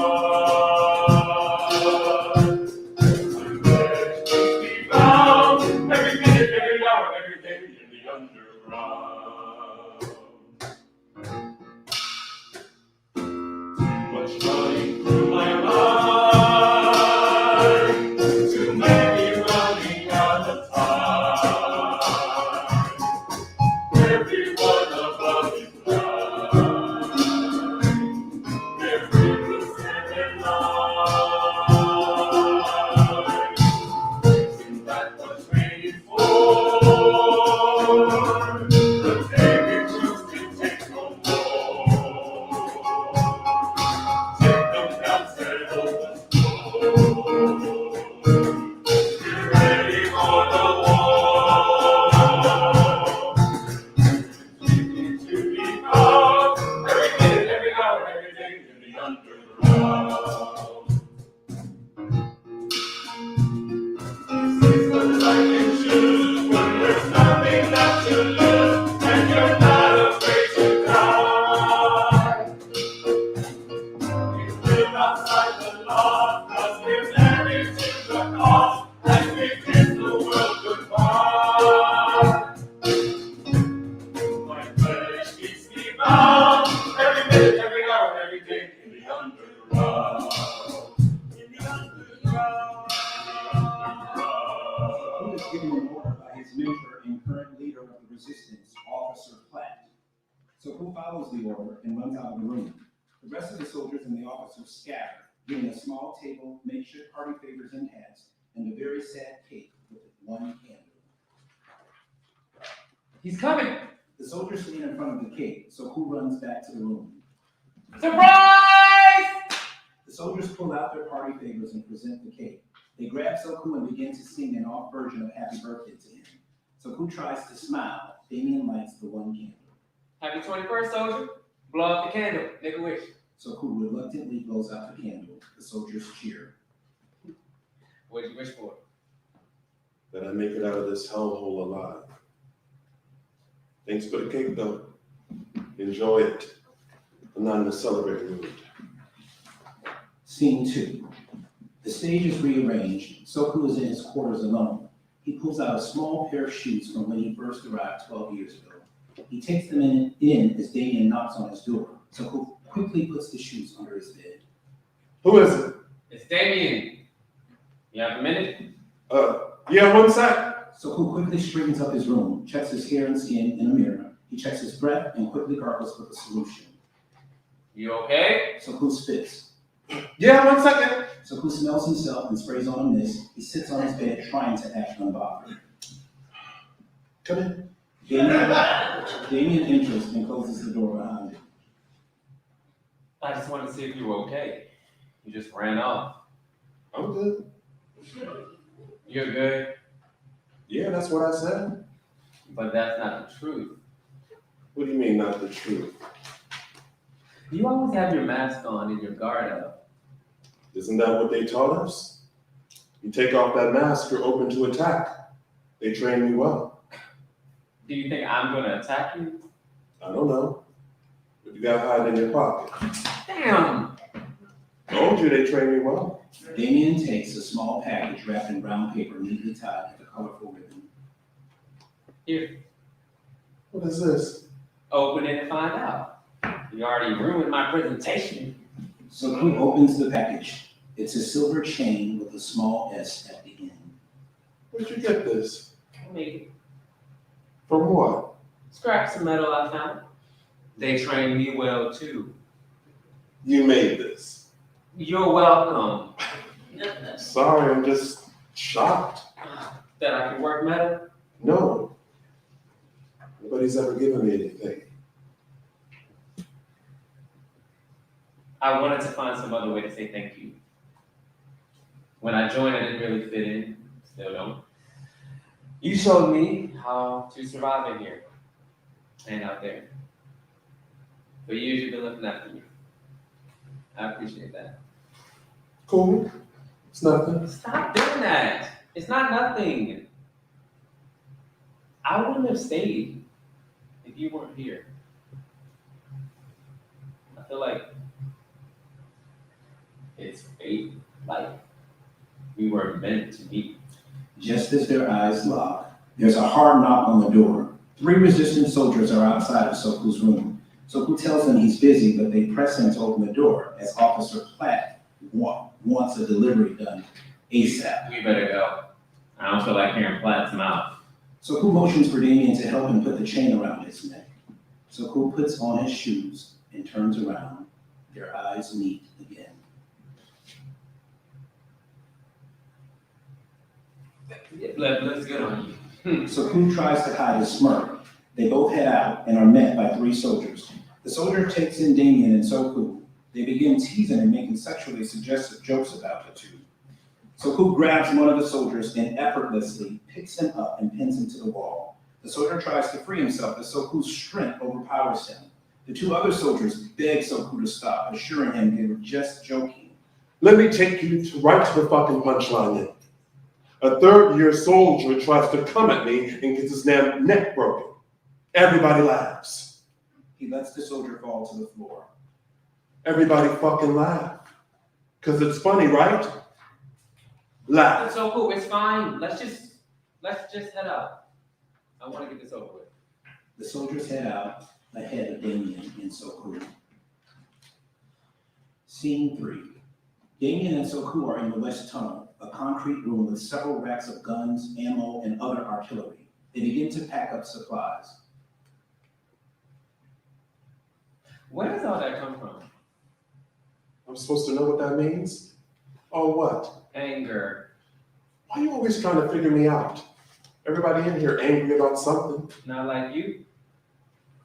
I'm there to be found every minute, every hour, every day in the underground. Too much running through my mind, too many running out of time. Every one of us is blind. Every listener in line. Isn't that what's waiting for? The day we choose to take no more. Take them down, settle the score. Get ready for the war. To be found every minute, every hour, every day in the underground. This is the life you choose when there's nothing left to lose and you're not afraid to die. We live outside the law, 'cause we're married to the cause as we kiss the world goodbye. My flesh keeps me bound every minute, every hour, every day in the underground. In the underground. Who is given an order by his mentor and current leader of the resistance, Officer Platt. Soku follows the order and runs out of the room. The rest of the soldiers and the officers scatter, giving a small table, makeshift party favors and hats, and a very sad cake with one candle. He's coming. The soldiers stand in front of the cake, Soku runs back to the room. Surprise! The soldiers pull out their party favors and present the cake. They grab Soku and begin to sing an off version of Happy Birthday to him. Soku tries to smile. Damien lights the one candle. Happy 21st, soldier. Blow out the candle. Make a wish. Soku reluctantly blows out the candle. The soldiers cheer. What'd you wish for? That I make it out of this hellhole alive. Thanks for the cake, though. Enjoy it. I'm not in a celebrating mood. Scene 2. The stage is rearranged. Soku is in his quarters alone. He pulls out a small pair of shoes from when he first arrived 12 years ago. He takes them in as Damien knocks on his door. Soku quickly puts the shoes under his bed. Who is it? It's Damien. You have a minute? Yeah, one sec. Soku quickly straightens up his room, checks his hair and skin in a mirror. He checks his breath and quickly gargles with a solution. You okay? Soku spits. Yeah, 1 second. Soku smells himself and sprays on a mist. He sits on his bed trying to act unbothered. Come in. Damien Damien enters and closes the door behind him. I just wanted to see if you were okay. You just ran off. I'm good. You're good, Yeah, that's what I said. but that's not the truth. What do you mean, not the truth? You always have your mask on and your guard up. Isn't that what they taught us? You take off that mask, you're open to attack. They trained me well. Do you think I'm gonna attack you? I don't know. But you gotta hide in your pocket. Damn! Told you they trained me well. Damien takes a small package wrapped in brown paper neatly tied with a colorful ribbon. Here, What is this? open it and find out. You already ruined my presentation. So Ku opens the package. It's a silver chain with a small S at the end. Where'd you get this? I mean, From what? scratch some metal I found. They trained me well too. You made this. You're welcome. Sorry, I'm just shocked. That I can work metal? No. Nobody's ever given me anything. I wanted to find some other way to say thank you. When I joined, I didn't really fit in. Still don't. You showed me how to survive in here and out there. For years, you've been looking after me. I appreciate that. Cool. It's nothing. Stop doing that. It's not nothing. I wouldn't have stayed if you weren't here. I feel like it's fate. Like we were meant to meet. Just as their eyes lock, there's a hard knock on the door. 3 resistant soldiers are outside of Soku's room. Soku tells them he's busy, but they press him to open the door as Officer Platt wants a delivery done ASAP. We better go. I don't feel like hearing Platt's mouth. Soku motions for Damien to help him put the chain around his neck. Soku puts on his shoes and turns around. Their eyes meet again. Let's get on you. Soku tries to hide his smirk. They both head out and are met by 3 soldiers. The soldier takes in Damien and Soku. They begin teasing and making sexually suggestive jokes about the two. Soku grabs one of the soldiers and effortlessly picks him up and pins him to the wall. The soldier tries to free himself, but Soku's strength overpowers him. The 2 other soldiers beg Soku to stop, assuring him they were just joking. Let me take you right to the fucking punchline then. A 3rd-year soldier tries to come at me and gets his damn neck broken. Everybody laughs. He lets the soldier fall to the floor. Everybody fucking laugh. Cause it's funny, right? Laugh. It's so cool. It's fine. Let's just head out. I want to get this over with. The soldiers head out ahead of Damien and Soku. Scene 3. Damien and Soku are in the West Tunnel, a concrete room with several racks of guns, ammo, and other artillery. They begin to pack up supplies. Where does all that come from? I'm supposed to know what that means? Oh, what? Anger. Why are you always trying to figure me out? Everybody in here angry about something. Not like you.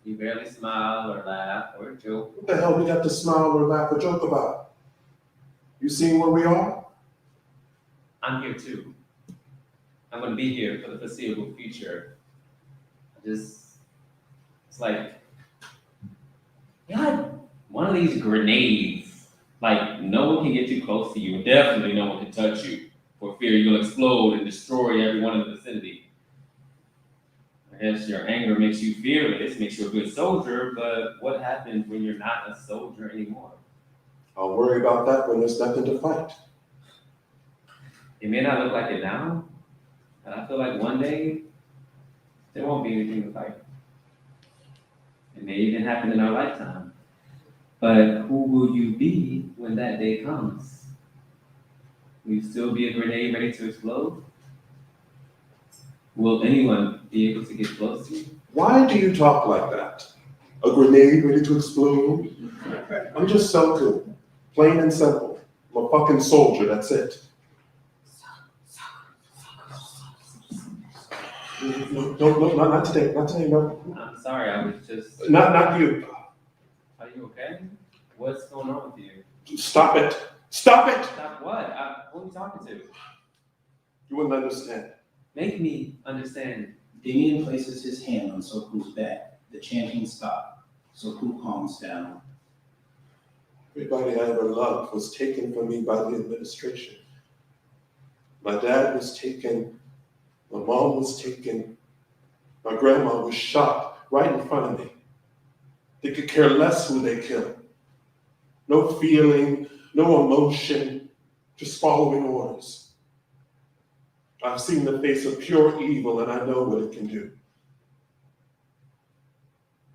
You barely smile or laugh or joke. What the hell we got to smile or laugh or joke about? You seen where we are? I'm here too. I'm going to be here for the foreseeable future. It's like, you had one of these grenades. Like, no one can get too close to you. Definitely no one can touch you for fear you'll explode and destroy everyone in the vicinity. I guess your anger makes you fearless, makes you a good soldier, but what happens when you're not a soldier anymore? I'll worry about that when there's nothing to fight. It may not look like it now, but I feel like one day there won't be anything to fight. It may even happen in our lifetime. But who will you be when that day comes? Will you still be a grenade ready to explode? Will anyone be able to get close to you? Why do you talk like that? A grenade ready to explode? I'm just Soku. Plain and simple. I'm a fucking soldier, that's it. No, not today, no. I'm sorry, I was just, Not you. are you okay? What's going on with you? Stop it. Stop what? Who are you talking to? You wouldn't understand. Make me understand. Damien places his hand on Soku's back. The chanting stops. Soku calms down. Everybody I ever loved was taken from me by the administration. My dad was taken, my mom was taken, my grandma was shot right in front of me. They could care less who they killed. No feeling, no emotion, just following orders. I've seen the face of pure evil and I know what it can do.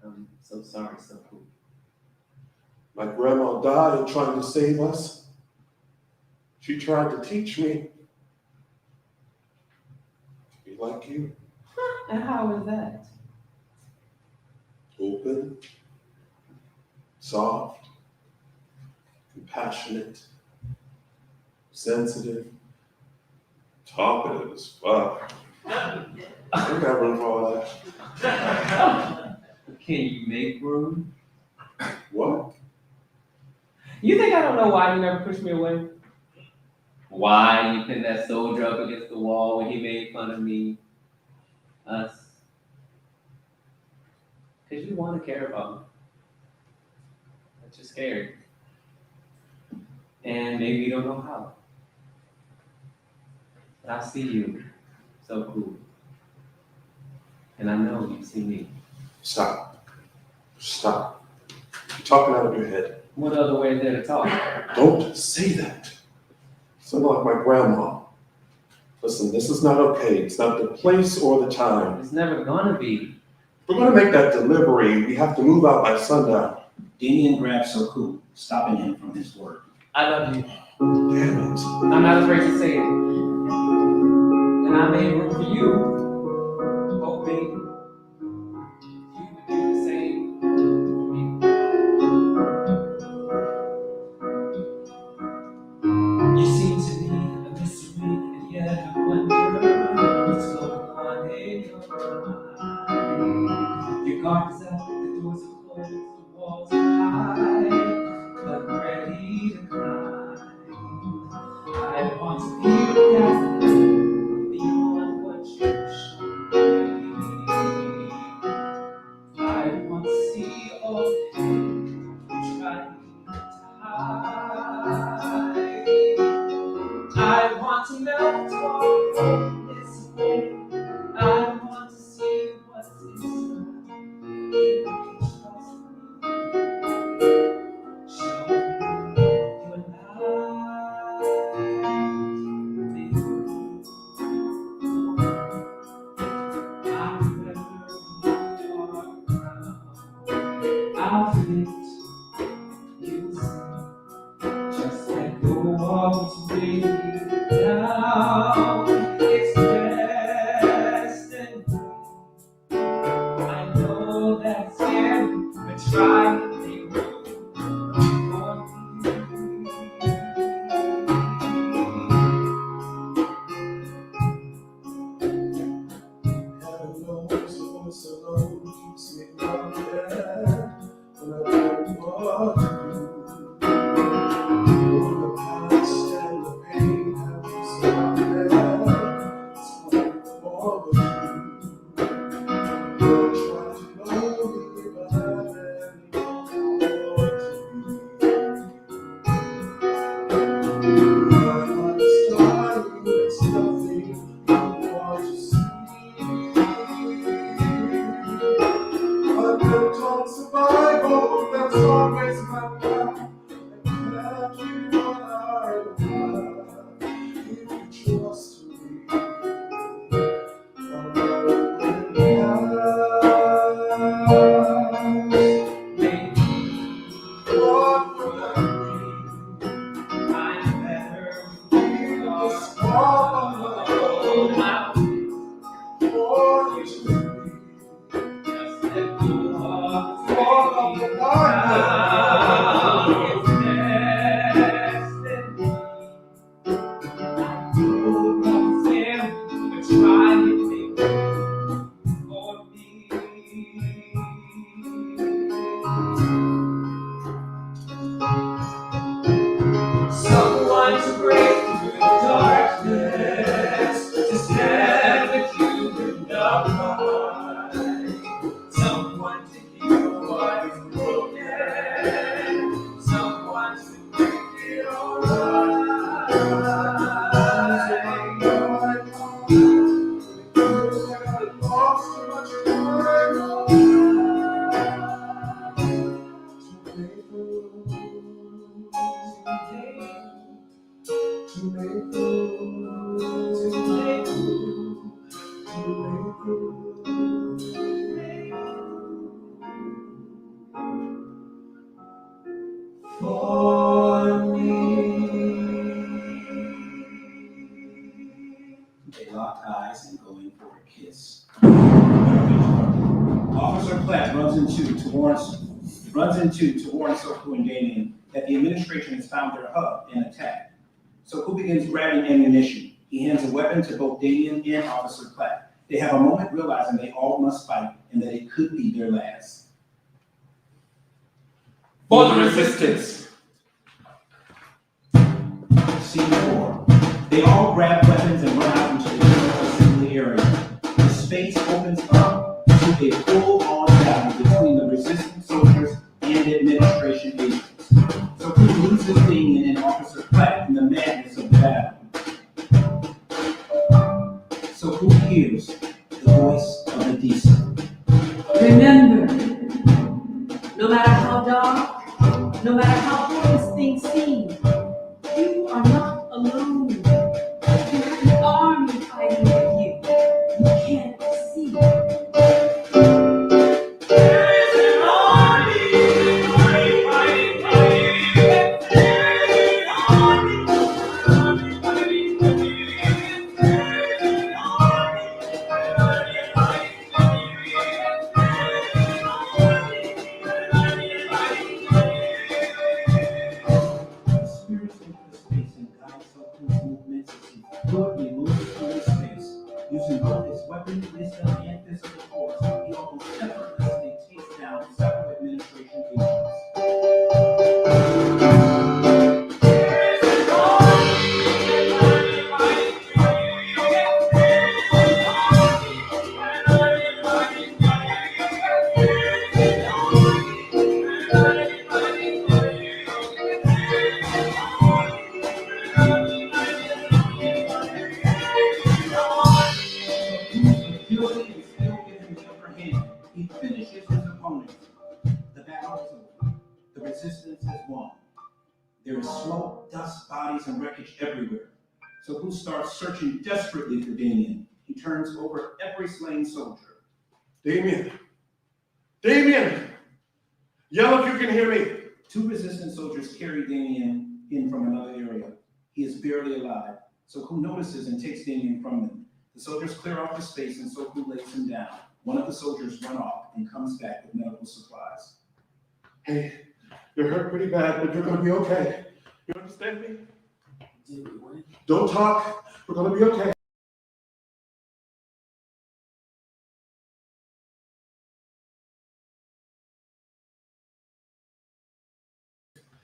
I'm so sorry, Soku. My grandma died trying to save us. She tried to teach me to be like you. And how is that? Open, soft, compassionate, sensitive, talkative as fuck. I think I got room for all that. Can you make room? What? You think I don't know why you never pushed me away? Why you pinned that soldier up against the wall when he made fun of me? Us. Because you want to care about me. But you're scared. And maybe you don't know how. But I see you. So cool. And I know you see me. Stop. You're talking out of your head. What other way is there to talk? Don't say that. Sound like my grandma. Listen, this is not okay. It's not the place or the time. It's never gonna be. If we're gonna make that delivery, we have to move out by sundown. Damien grabs Soku, stopping him from his work. I love you. Damn it. I'm not afraid to say it. And I made room for you, hoping you would do the same for me. You seem to be a mystery, and yet I wonder what's going on in your mind. Your guard is up, the doors are closed, the walls are high, but I'm ready to climb. I want to be your castle, beyond what you show me. I want to see all the pain you try to hide. I want to melt all this away. I want to see what's inside. You can trust me. Show me your light. I'm better than you are now. I'll fit you see, just like the walls weigh you down. It's destiny. I know that's scary, but try to make room for me. Heaven knows the voice alone keeps me from dead when I don't know what to do. When the past and the pain have started, it's nothing more but you. Try to know me, but I barely know what to be. My heart is trying, it's nothing I want to see. I've been taught survival, that's always my runs into to warn Soku and Damien that the administration has found their hub and attacked. Soku begins grabbing ammunition. He hands a weapon to both Damien and Officer Platt. They have a moment realizing they all must fight and that it could be their last. For the resistance! Scene 4. They all grab weapons and run out into the general assembly area. The space opens up to a full-on battle between the resistance soldiers and administration agents. Soku loses Damien and Officer Platt in the madness of the battle. Soku hears the voice of the decent. Remember, no matter how dark, no matter how hopeless things seem, you are not alone. You have an army fighting with you. You can't see. There is an army fighting, fighting, fighting. There is an army fighting, fighting, fighting. There is an army fighting, fighting, fighting. There is an army fighting, fighting, fighting. The spirit into space and guides Soku's movements as he fluidly moves through space. Using both his weapon, wisdom, and physical force, he almost effortlessly takes down several administration agents. Agility is still giving the upper hand. He finishes his opponent. The battle is over. The resistance has won. There is smoke, dust, bodies, and wreckage everywhere. Soku starts searching desperately for Damien. He turns over every slain soldier. Damien! Damien! Yell if you can hear me! 2 resistance soldiers carry Damien in from another area. He is barely alive. Soku notices and takes Damien from them. The soldiers clear off the space and Soku lays him down. One of the soldiers runs off and comes back with medical supplies. Hey, you're hurt pretty bad, but you're gonna be okay. You understand me? Don't talk. We're gonna be okay.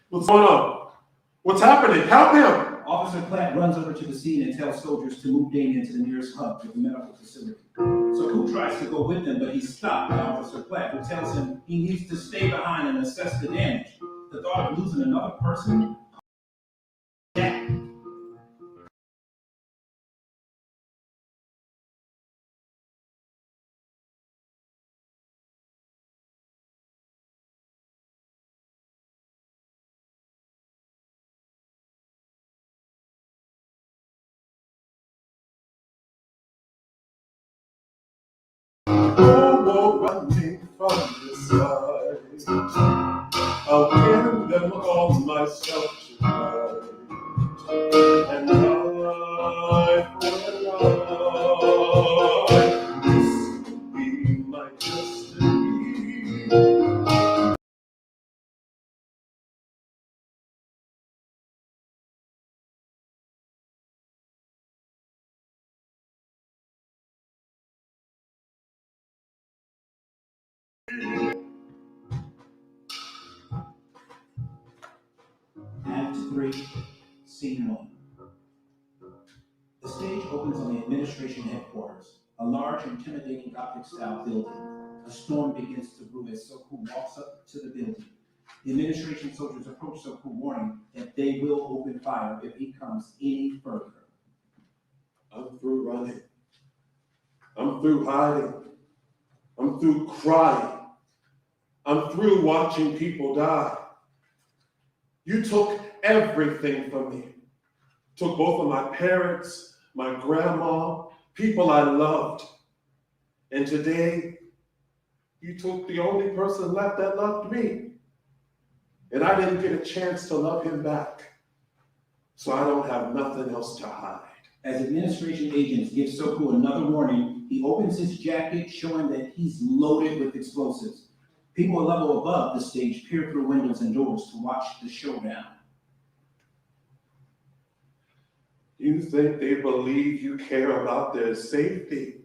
What's going on? What's happening? Help him! Officer Platt runs over to the scene and tells soldiers to move Damien to the nearest hub with the medical facility. Soku tries to go with them, but he's stopped by Officer Platt, who tells him he needs to stay behind and assess the damage. The thought of losing another person? Jack. Oh, running from this life. I'll give them all myself tonight. And I, this will be my destiny. Act 3, Scene 1. The stage opens on the administration headquarters, a large, intimidating Gothic-style building. A storm begins to brew as Soku walks up to the building. The administration soldiers approach Soku, warning that they will open fire if he comes any further. I'm through running. I'm through hiding. I'm through crying. I'm through watching people die. You took everything from me. Took both of my parents, my grandma, people I loved. And today, you took the only person left that loved me. And I didn't get a chance to love him back. So I don't have nothing else to hide. As administration agents give Soku another warning, he opens his jacket, showing that he's loaded with explosives. People a level above the stage peer through windows and doors to watch the showdown. You think they believe you care about their safety?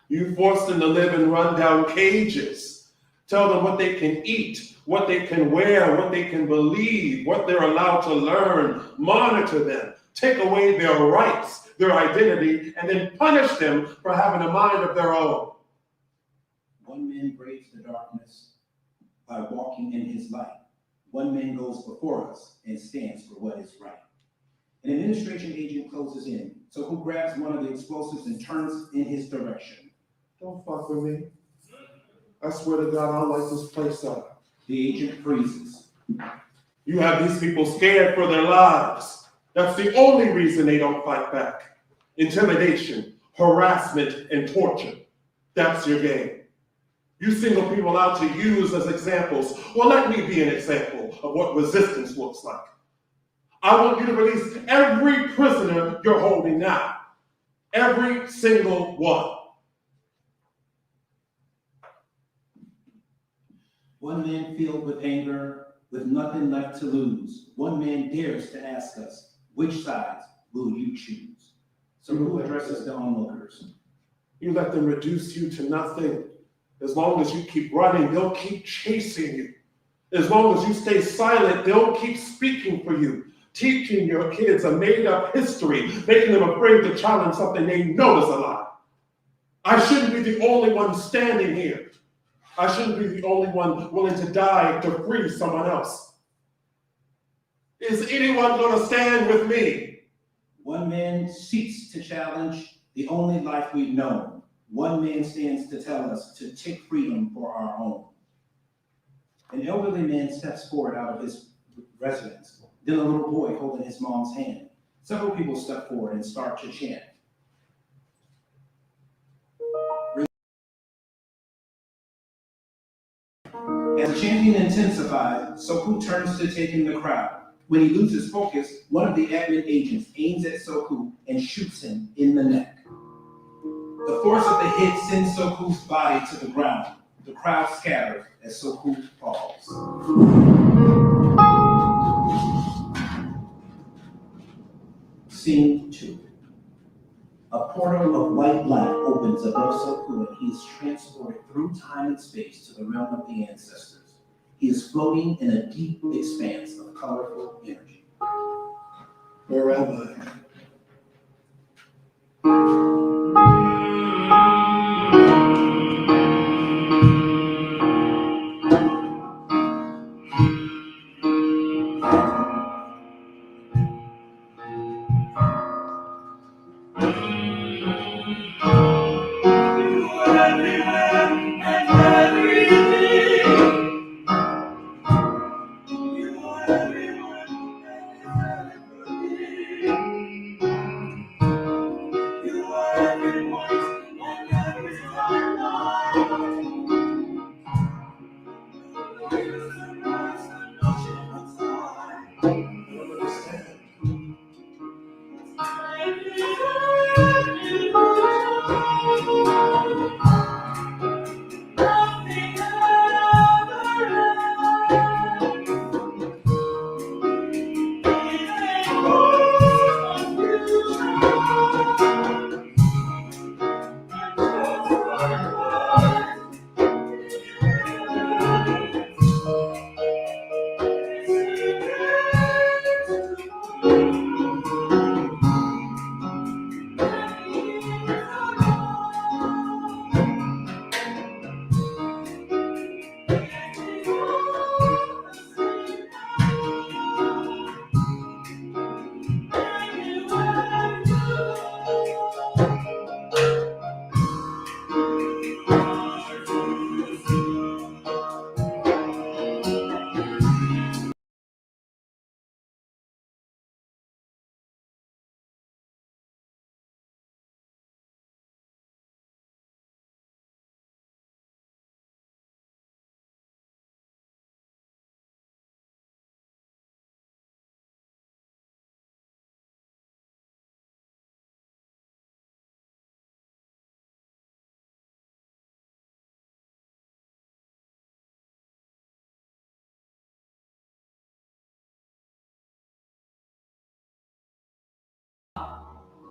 You force them to live in rundown cages. Tell them what they can eat, what they can wear, what they can believe, what they're allowed to learn. Monitor them. Take away their rights, their identity, and then punish them for having a mind of their own. One man braves the darkness by walking in his light. One man goes before us and stands for what is right. An administration agent closes in, so who grabs one of the explosives and turns in his direction. Don't fuck with me. I swear to God, I'll light this place up. The agent freezes. You have these people scared for their lives. That's the only reason they don't fight back. Intimidation, harassment, and torture. That's your game. You single people out to use as examples. Well, let me be an example of what resistance looks like. I want you to release every prisoner you're holding now. Every single one. One man filled with anger, with nothing left to lose. One man dares to ask us, which sides will you choose? So who addresses the onlookers? You let them reduce you to nothing. As long as you keep running, they'll keep chasing you. As long as you stay silent, they'll keep speaking for you, teaching your kids a made-up history, making them afraid to challenge something they know is a lie. I shouldn't be the only one standing here. I shouldn't be the only one willing to die to free someone else. Is anyone going to stand with me? One man seeks to challenge the only life we've known. One man stands to tell us to take freedom for our own. An elderly man steps forward out of his residence, then a little boy holding his mom's hand. Several people step forward and start to chant. As the chanting intensifies, Soku turns to take in the crowd. When he loses focus, one of the admin agents aims at Soku and shoots him in the neck. The force of the hit sends Soku's body to the ground. The crowd scatters as Soku falls. Scene 2. A portal of white light opens above Soku and he is transported through time and space to the realm of the ancestors. He is floating in a deep expanse of colorful energy. Where am I? You are everywhere.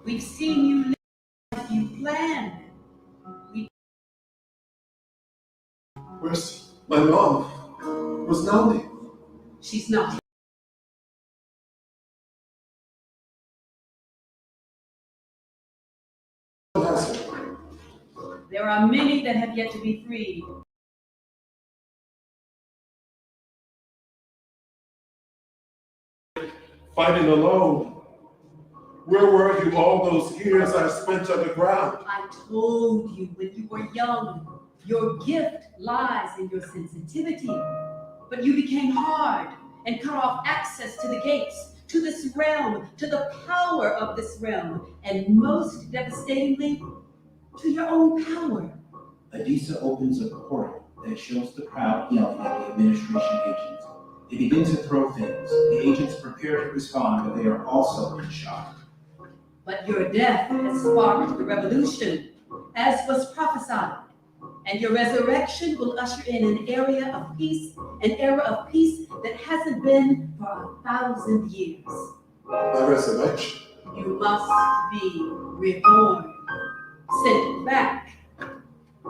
We've seen you live as you planned. Where's my mom? Where's Nandi? She's not. There are many that have yet to be freed. Fighting alone. Where were you all those years I spent underground? I told you when you were young, your gift lies in your sensitivity. But you became hard and cut off access to the gates, to this realm, to the power of this realm, and most devastatingly, to your own power. Adisa opens a portal that shows the crowd yelling at the administration agents. They begin to throw things. The agents prepare to respond, but they are also in shock. But your death has sparked the revolution, as was prophesied. And your resurrection will usher in an era of peace that hasn't been for 1,000 years. My resurrection? You must be reborn, sent back.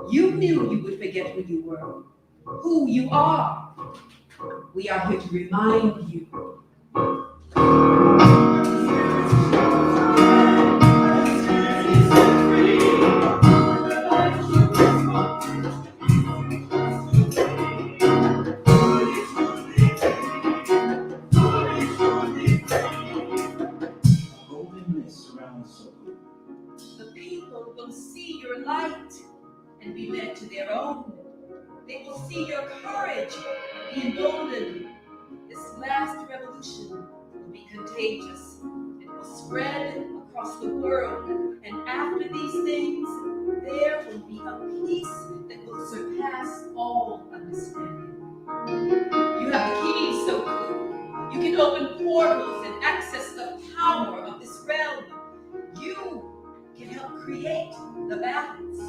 You knew you would forget who you were, who you are. We are here to remind you. The people will see your light and be led to their own. They will see your courage and be emboldened. This last revolution will be contagious. It will spread across the world. And after these things, there will be a peace that will surpass all understanding. You have the keys, Soku. You can open portals and access the power of this realm. You can help create the balance.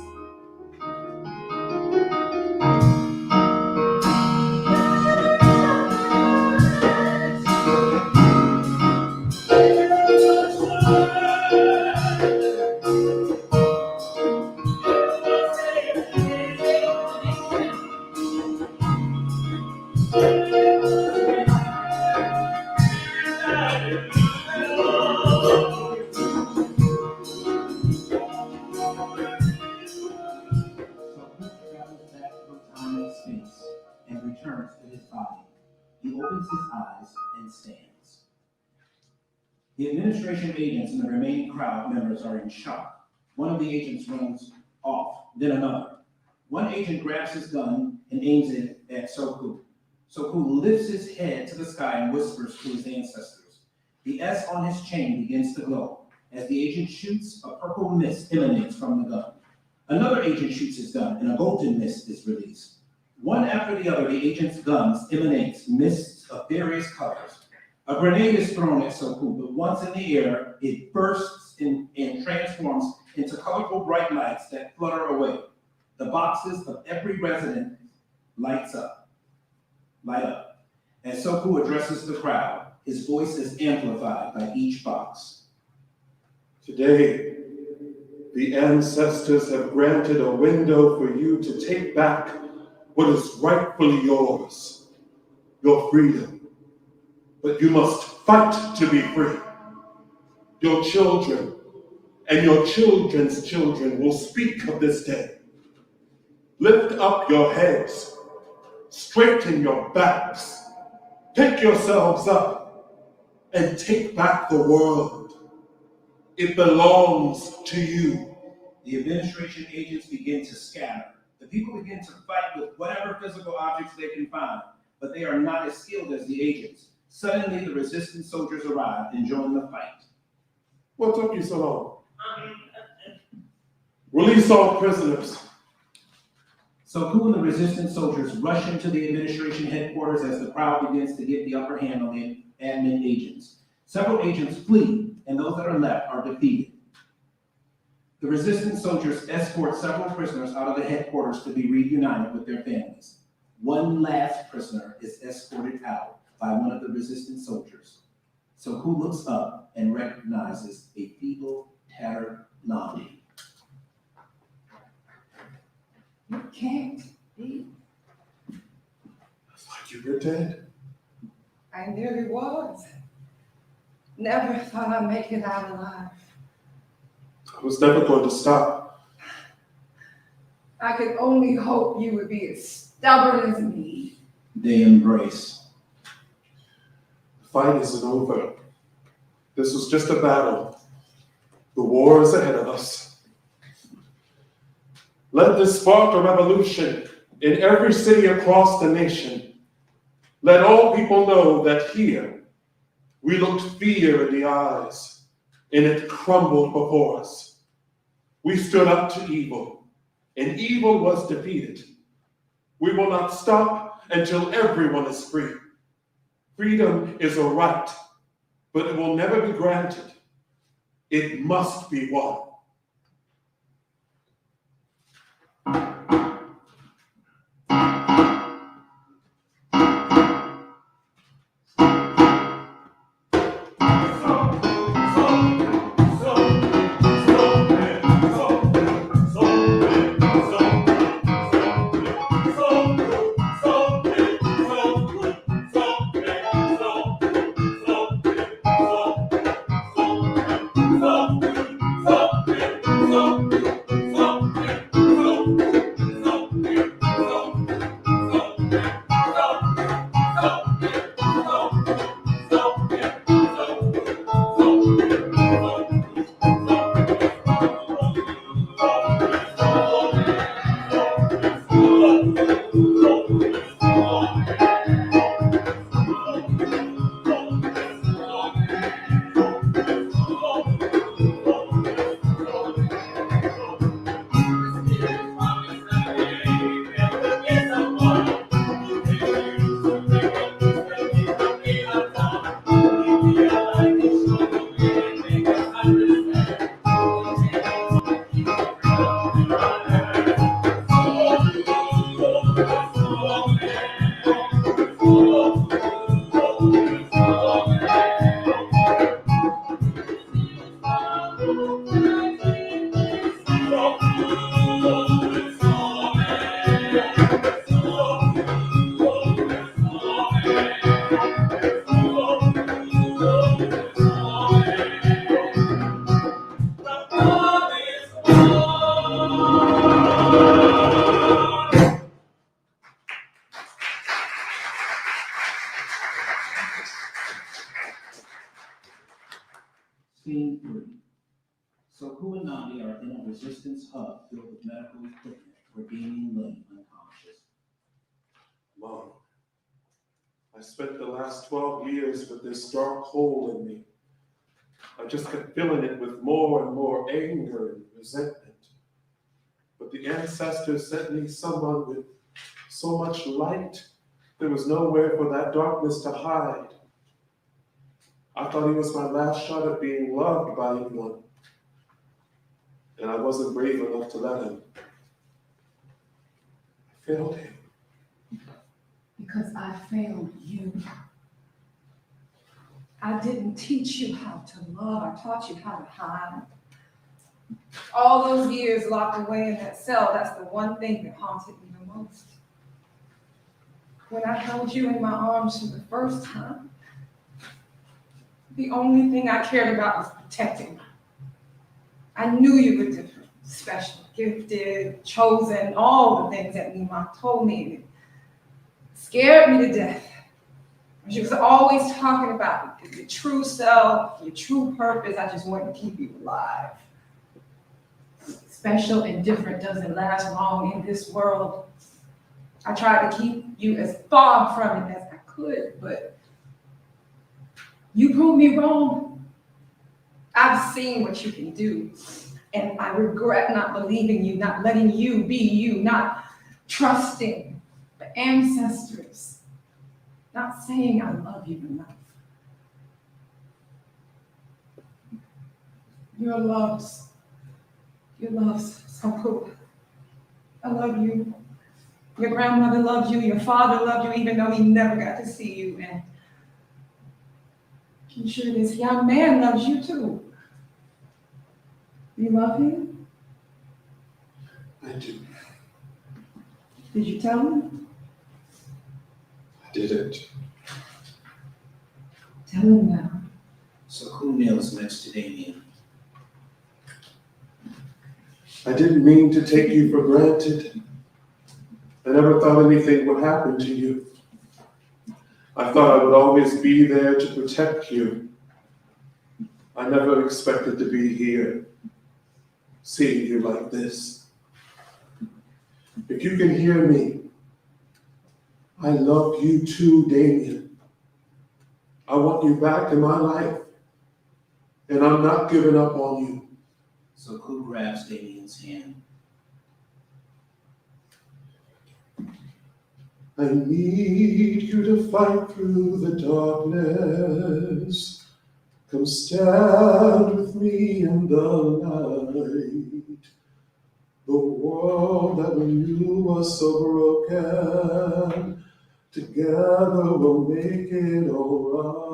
And returns to his body. He opens his eyes and stands. The administration agents and the remaining crowd members are in shock. One of the agents runs off, then another. One agent grabs his gun and aims it at Soku. Soku lifts his head to the sky and whispers to his ancestors. The S on his chain begins to glow. As the agent shoots, a purple mist emanates from the gun. Another agent shoots his gun and a golden mist is released. One after the other, the agent's guns emanates mists of various colors. A grenade is thrown at Soku, but once in the air, it bursts and transforms into colorful bright lights that flutter away. The boxes of every resident light up. As Soku addresses the crowd, his voice is amplified by each box. Today, the ancestors have granted a window for you to take back what is rightfully yours, your freedom. But you must fight to be free. Your children and your children's children will speak of this day. Lift up your heads, straighten your backs, pick yourselves up, and take back the world. It belongs to you. The administration agents begin to scatter. The people begin to fight with whatever physical objects they can find, but they are not as skilled as the agents. Suddenly, the resistance soldiers arrive and join the fight. What took you so long? Release all prisoners. Soku and the resistance soldiers rush into the administration headquarters as the crowd begins to get the upper hand on the admin agents. Several agents flee, and those that are left are defeated. The resistance soldiers escort several prisoners out of the headquarters to be reunited with their families. One last prisoner is escorted out by one of the resistance soldiers. Soku looks up and recognizes a feeble tattered Nandi. It can't be. Like you were dead. I nearly was. Never thought I'd make it out alive. I was never going to stop. I could only hope you would be as stubborn as me. They embrace. The fight isn't over. This was just a battle. The war is ahead of us. Let this spark a revolution in every city across the nation. Let all people know that here we looked fear in the eyes and it crumbled before us. We stood up to evil and evil was defeated. We will not stop until everyone is free. Freedom is a right, but it will never be granted. It must be won. Scene 3. Soku and Nandi are in a resistance hub filled with medical equipment where Damien lay unconscious. Mom, I spent the last 12 years with this dark hole in me. I just kept filling it with more and more anger and resentment. But the ancestors sent me someone with so much light, there was nowhere for that darkness to hide. I thought he was my last shot at being loved by anyone. And I wasn't brave enough to let him. I failed him. Because I failed you. I didn't teach you how to love. I taught you how to hide. All those years locked away in that cell, that's the one thing that haunted me the most. When I held you in my arms for the first time, the only thing I cared about was protecting you. I knew you were different, special, gifted, chosen, all the things that Mima told me. It scared me to death. She was always talking about your true self, your true purpose. I just wanted to keep you alive. Special and different doesn't last long in this world. I tried to keep you as far from it as I could, but you proved me wrong. I've seen what you can do, and I regret not believing you, not letting you be you, not trusting the ancestors, not saying I love you enough. Your love's so cool. I love you. Your grandmother loved you, your father loved you, even though he never got to see you, and I'm sure this young man loves you too. You love him? I do. Did you tell him? I didn't. Tell him now. So who kneels next to Damien? I didn't mean to take you for granted. I never thought anything would happen to you. I thought I would always be there to protect you. I never expected to be here, seeing you like this. If you can hear me, I love you too, Damien. I want you back in my life, and I'm not giving up on you. So who grabs Damien's hand? I need you to fight through the darkness. Come stand with me in the light. The world that we knew was so broken, together we'll make it alright.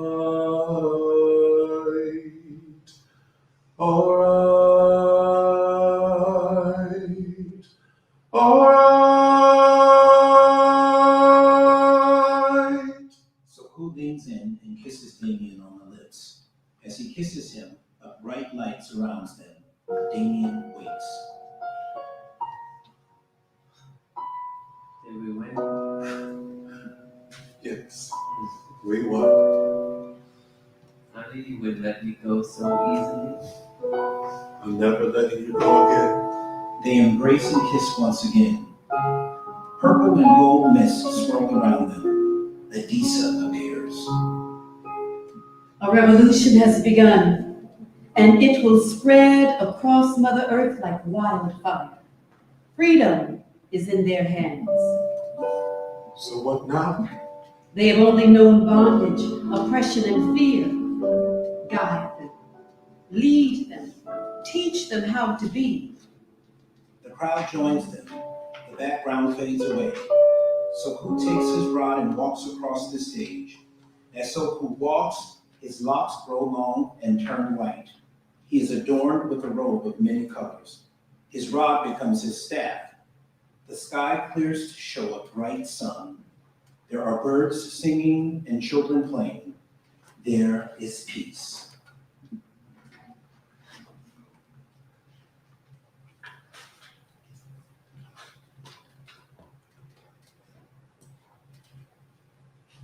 Alright. Alright. So who leans in and kisses Damien on the lips? As he kisses him, a bright light surrounds them. Damien waits. Did we win? Yes, we won. I knew you wouldn't let me go so easily. I'm never letting you go again. They embrace and kiss once again. Purple and gold mist swirl around them. Adisa appears. A revolution has begun, and it will spread across Mother Earth like wildfire. Freedom is in their hands. So what now? They have only known bondage, oppression, and fear. Guide them, lead them, teach them how to be. The crowd joins them. The background fades away. Soku takes his rod and walks across the stage. As Soku walks, his locks grow long and turn white. He is adorned with a robe of many colors. His rod becomes his staff. The sky clears to show a bright sun. There are birds singing and children playing. There is peace.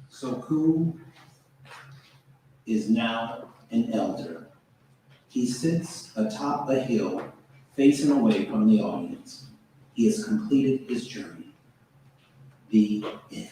Soku is now an elder. He sits atop a hill, facing away from the audience. He has completed his journey. The end.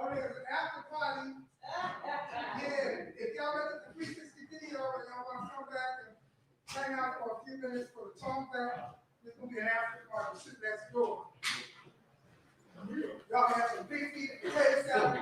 Oh, there's an after party. Yeah, if y'all look at the 360 video and y'all want to come back and hang out for a few minutes for the talk back, there's gonna be an after party. Sit next door. Y'all can have some big feet and potato salad.